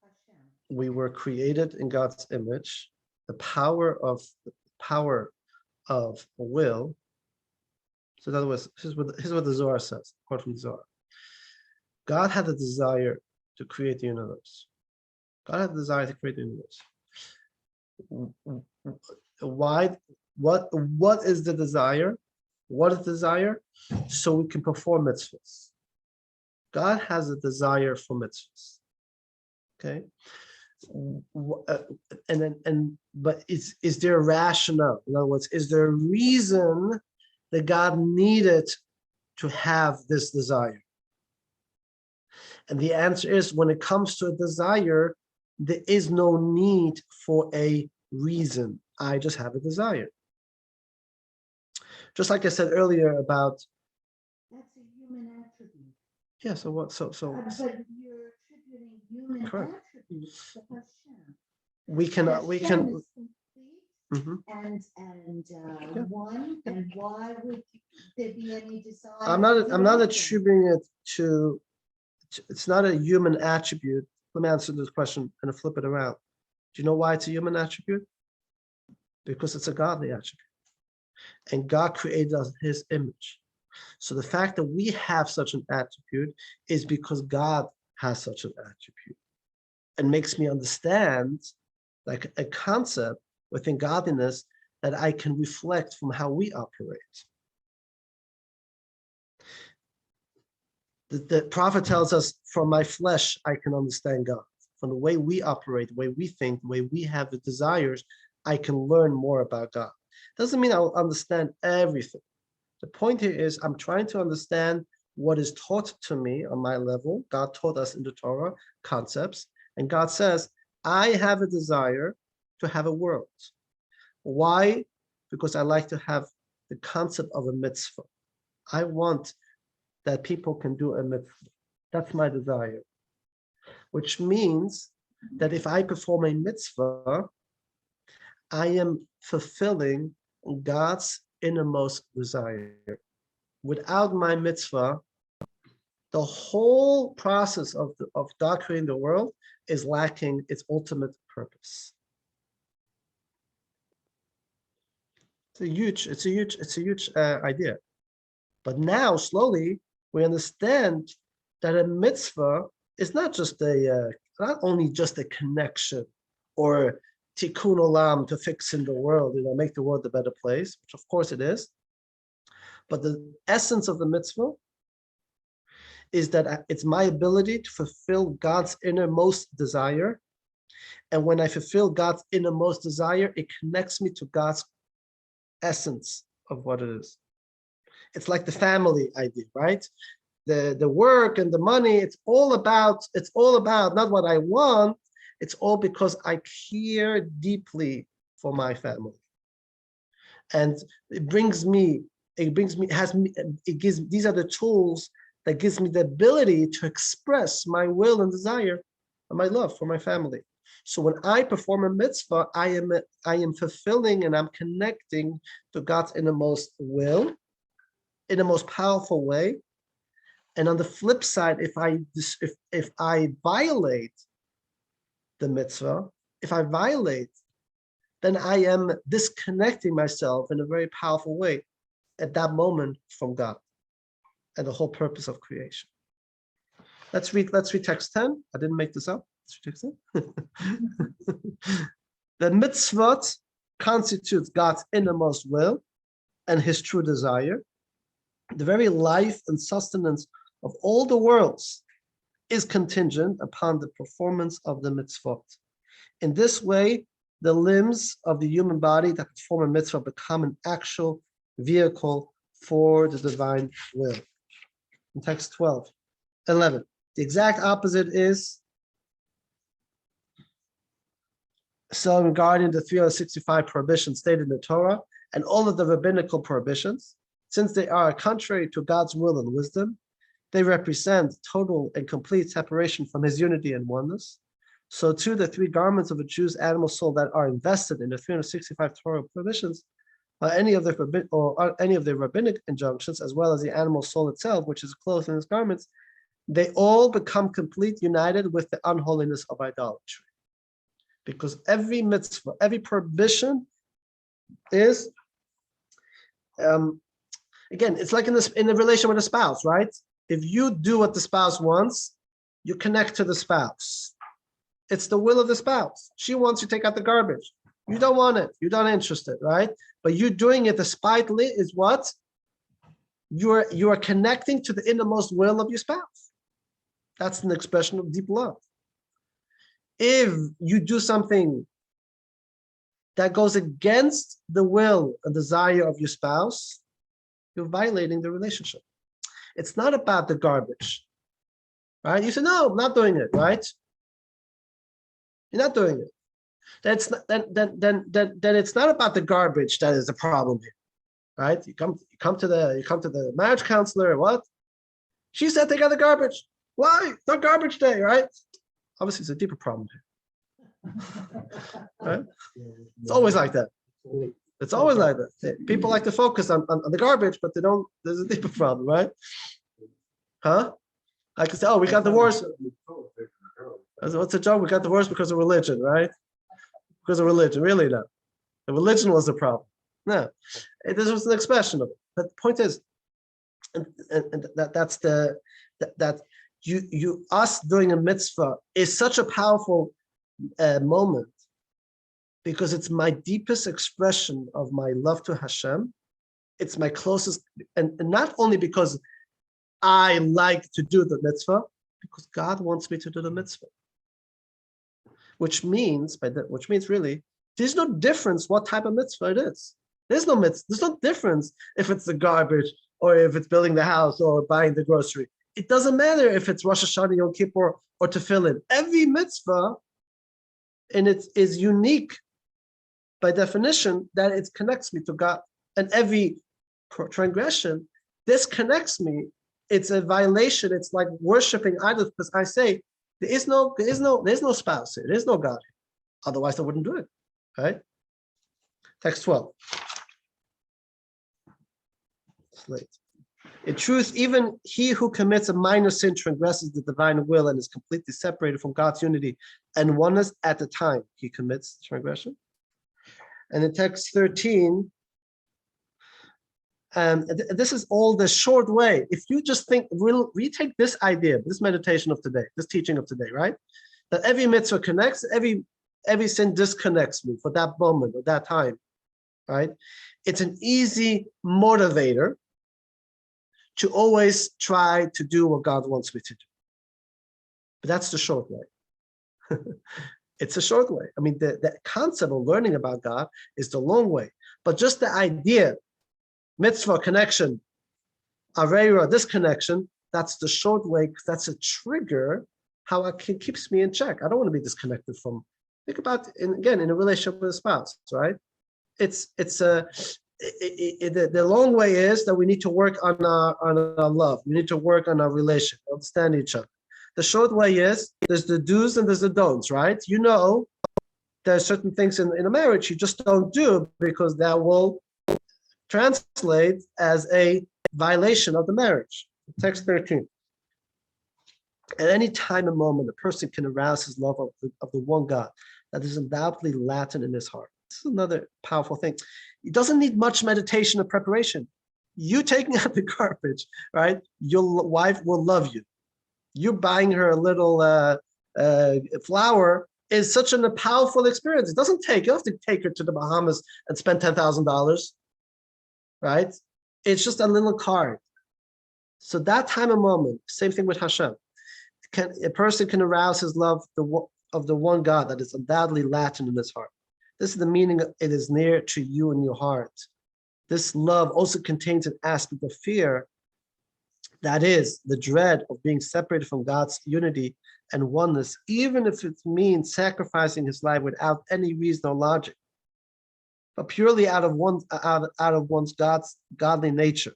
Hashem. We were created in God's image. The power of will. So in other words, here's what the Zohar says, quote from the Zohar. God had a desire to create the universe. God had a desire to create the universe. Why? What is the desire? What is the desire? So we can perform mitzvahs. God has a desire for mitzvahs. Okay. But is there a rationale? In other words, is there a reason that God needed to have this desire? And the answer is, when it comes to a desire, there is no need for a reason. I just have a desire. Just like I said earlier about. That's a human attribute. Yeah. So what? So. But you're attributing human Correct. attributes to Hashem. We can. Hashem is complete Mhm. and Yeah. one. And why would there be any desire? I'm not for attributing it to. It's not a human attribute. Let me answer this question and flip it around. Do you know why it's a human attribute? Because it's a godly attribute. And God created us in his image. So the fact that we have such an attribute is because God has such an attribute. And makes me understand, like a concept within godliness, that I can reflect from how we operate. The prophet tells us, from my flesh, I can understand God. From the way we operate, the way we think, the way we have the desires, I can learn more about God. Doesn't mean I'll understand everything. The point here is I'm trying to understand what is taught to me on my level. God taught us in the Torah concepts, and God says, I have a desire to have a world. Why? Because I like to have the concept of a mitzvah. I want that people can do a mitzvah. That's my desire. Which means that if I perform a mitzvah, I am fulfilling God's innermost desire. Without my mitzvah, the whole process of God creating the world is lacking its ultimate purpose. It's a huge idea. But now, slowly, we understand that a mitzvah is not only just a connection or tikkun olam, to fix in the world, make the world a better place, which of course it is. But the essence of the mitzvah is that it's my ability to fulfill God's innermost desire. And when I fulfill God's innermost desire, it connects me to God's essence of what it is. It's like the family idea, right? The work and the money, it's all about not what I want, it's all because I care deeply for my family. And these are the tools that gives me the ability to express my will and desire and my love for my family. So when I perform a mitzvah, I am fulfilling and I'm connecting to God's innermost will in the most powerful way. And on the flip side, if I violate the mitzvah, then I am disconnecting myself in a very powerful way at that moment from God and the whole purpose of creation. Let's read text 10. I didn't make this up. Let's read text 10. The mitzvot constitutes God's innermost will and his true desire. The very life and sustenance of all the worlds is contingent upon the performance of the mitzvot. In this way, the limbs of the human body that perform a mitzvah become an actual vehicle for the divine will. In text 11, the exact opposite is So regarding the 365 prohibitions stated in the Torah and all of the rabbinical prohibitions, since they are contrary to God's will and wisdom, they represent total and complete separation from his unity and oneness. So too, the three garments of a Jew's animal soul that are invested in the 365 Torah prohibitions, any of the rabbinic injunctions, as well as the animal soul itself, which is clothed in his garments, they all become complete, united with the unholiness of idolatry. Because every mitzvah, every prohibition is, again, it's like in the relation with a spouse, right? If you do what the spouse wants, you connect to the spouse. It's the will of the spouse. She wants you to take out the garbage. You don't want it. You're not interested, right? But you doing it despitely is what? You are connecting to the innermost will of your spouse. That's an expression of deep love. If you do something that goes against the will and desire of your spouse, you're violating the relationship. It's not about the garbage, right? You say, no, I'm not doing it, right? You're not doing it. Then it's not about the garbage that is the problem here, right? You come to the marriage counselor. What? She said take out the garbage. Why? It's not garbage day, right? Obviously, it's a deeper problem here, right? It's always like that. It's always like that. People like to focus on the garbage, but they don't. There's a deeper problem, right? Huh? I can say, oh, we got divorced. What's the joke? We got divorced because of religion, right? Because of religion, really no. The religion was the problem. No, this was an expression of it. But the point is, and that's that us doing a mitzvah is such a powerful moment because it's my deepest expression of my love to Hashem. It's my closest, and not only because I like to do the mitzvah, because God wants me to do the mitzvah. Which means really, there's no difference what type of mitzvah it is. There's no difference if it's the garbage or if it's building the house or buying the grocery. It doesn't matter if it's Rosh Hashanah, Yom Kippur, or Tefillin. Every mitzvah is unique by definition that it connects me to God. And every transgression disconnects me. It's a violation. It's like worshiping idols because I say, there's no spouse here. There's no God here. Otherwise, I wouldn't do it. Right? Text 12. It's late. In truth, even he who commits a minor sin transgresses the divine will and is completely separated from God's unity and oneness at the time he commits transgression. And in text 13, this is all the short way. If you just think, we take this idea, this meditation of today, this teaching of today, right? That every mitzvah connects, every sin disconnects me for that moment or that time, right? It's an easy motivator to always try to do what God wants me to do. But that's the short way. It's a short way. I mean, the concept of learning about God is the long way. But just the idea, mitzvah connection, avera disconnection, that's the short way because that's a trigger how it keeps me in check. I don't want to be disconnected from. Think about again in a relationship with a spouse, right? The long way is that we need to work on our love. We need to work on our relation, understand each other. The short way is there's the do's and there's the don'ts, right? You know, there are certain things in a marriage you just don't do because that will translate as a violation of the marriage. Text 13. At any time and moment, a person can arouse his love of the one God that is undoubtedly latent in his heart. This is another powerful thing. It doesn't need much meditation or preparation. You taking out the garbage, right? Your wife will love you. You buying her a little flower is such a powerful experience. It doesn't take, you don't have to take her to the Bahamas and spend $10,000, right? It's just a little card. So that time and moment, same thing with Hashem. A person can arouse his love of the one God that is undoubtedly latent in his heart. This is the meaning of it is near to you in your heart. This love also contains an aspect of fear That is, the dread of being separated from God's unity and oneness, even if it means sacrificing his life without any reason or logic, but purely out of one's godly nature.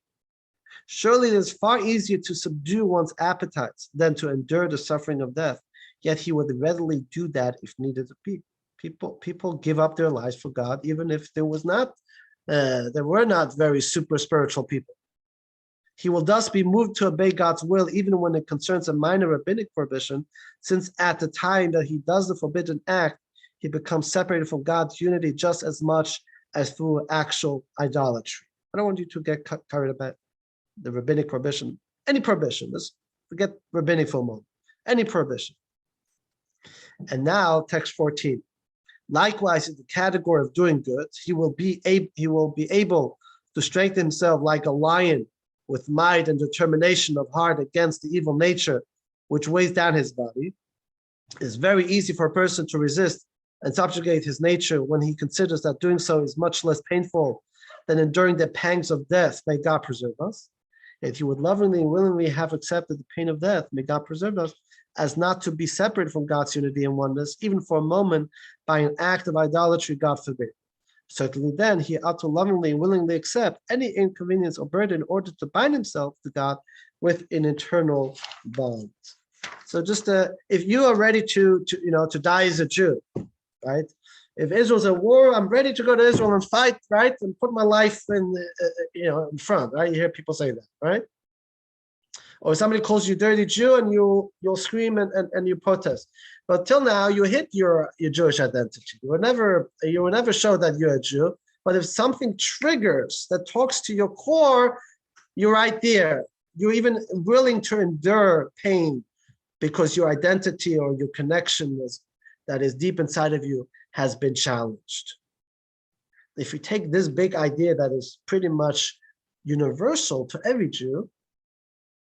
Surely it is far easier to subdue one's appetites than to endure the suffering of death. Yet he would readily do that if needed to be. People give up their lives for God, even if there were not very super spiritual people. He will thus be moved to obey God's will, even when it concerns a minor rabbinic prohibition, since at the time that he does the forbidden act, he becomes separated from God's unity just as much as through actual idolatry. I don't want you to get carried about the rabbinic prohibition. Any prohibition, let's forget rabbinic for a moment. Any prohibition. And now, text 14. Likewise, in the category of doing good, he will be able to strengthen himself like a lion with might and determination of heart against the evil nature which weighs down his body. It is very easy for a person to resist and subjugate his nature when he considers that doing so is much less painful than enduring the pangs of death. May God preserve us. If he would lovingly and willingly have accepted the pain of death, may God preserve us, as not to be separated from God's unity and oneness, even for a moment, by an act of idolatry, God forbid. Certainly then, he ought to lovingly and willingly accept any inconvenience or burden in order to bind himself to God with an eternal bond. So just if you are ready to die as a Jew, right? If Israel's at war, I'm ready to go to Israel and fight, right? And put my life in front, right? You hear people say that, right? Or somebody calls you dirty Jew and you'll scream and you protest. But till now, you hid your Jewish identity. You will never show that you're a Jew. But if something triggers that talks to your core, you're right there. You're even willing to endure pain because your identity or your connection that is deep inside of you has been challenged. If you take this big idea that is pretty much universal to every Jew,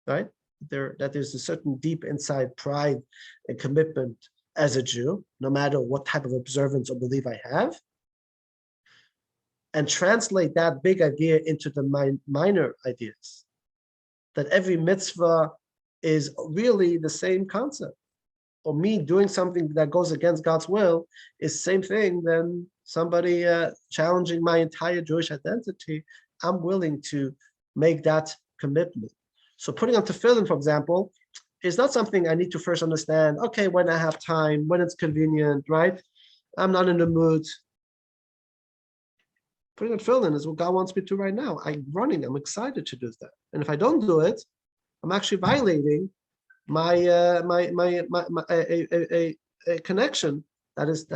right? That there's a certain deep inside pride and commitment as a Jew, no matter what type of observance or belief I have, and translate that big idea into the minor ideas, that every mitzvah is really the same concept. Or me doing something that goes against God's will is the same thing than somebody challenging my entire Jewish identity. I'm willing to make that commitment. So putting on tefillin, for example, is not something I need to first understand, okay, when I have time, when it's convenient, right? I'm not in the mood. Putting on tefillin is what God wants me to right now. I'm running, I'm excited to do that. And if I don't do it, I'm actually violating a connection that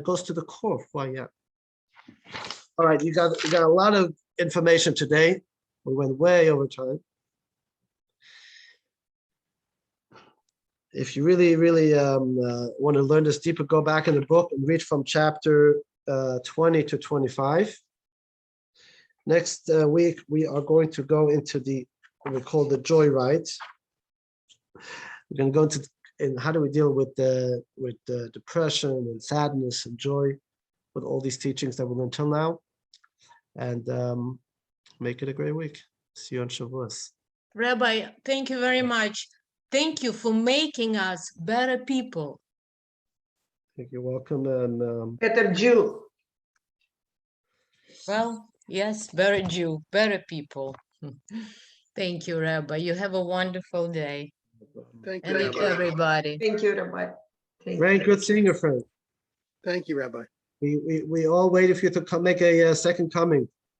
goes to the core of who I am. All right, you got a lot of information today. We went way over time. If you really want to learn this deeper, go back in the book and read from chapter 20 to 25. Next week, we are going to go into what we call the joy rites. We're going to go into how do we deal with the depression and sadness and joy with all these teachings that we learned till now, and make it a great week. See you on Shavuos. Rabbi, thank you very much. Thank you for making us better people. You're welcome. And Better Jew. Well, yes, better Jew, better people. Thank you, Rabbi. You have a wonderful day. Thank And you, thank you, Rabbi. everybody. Thank you, Rabbi. Thank very you. good seeing you, friend. Thank you, Rabbi. We all waited for you to make a second coming.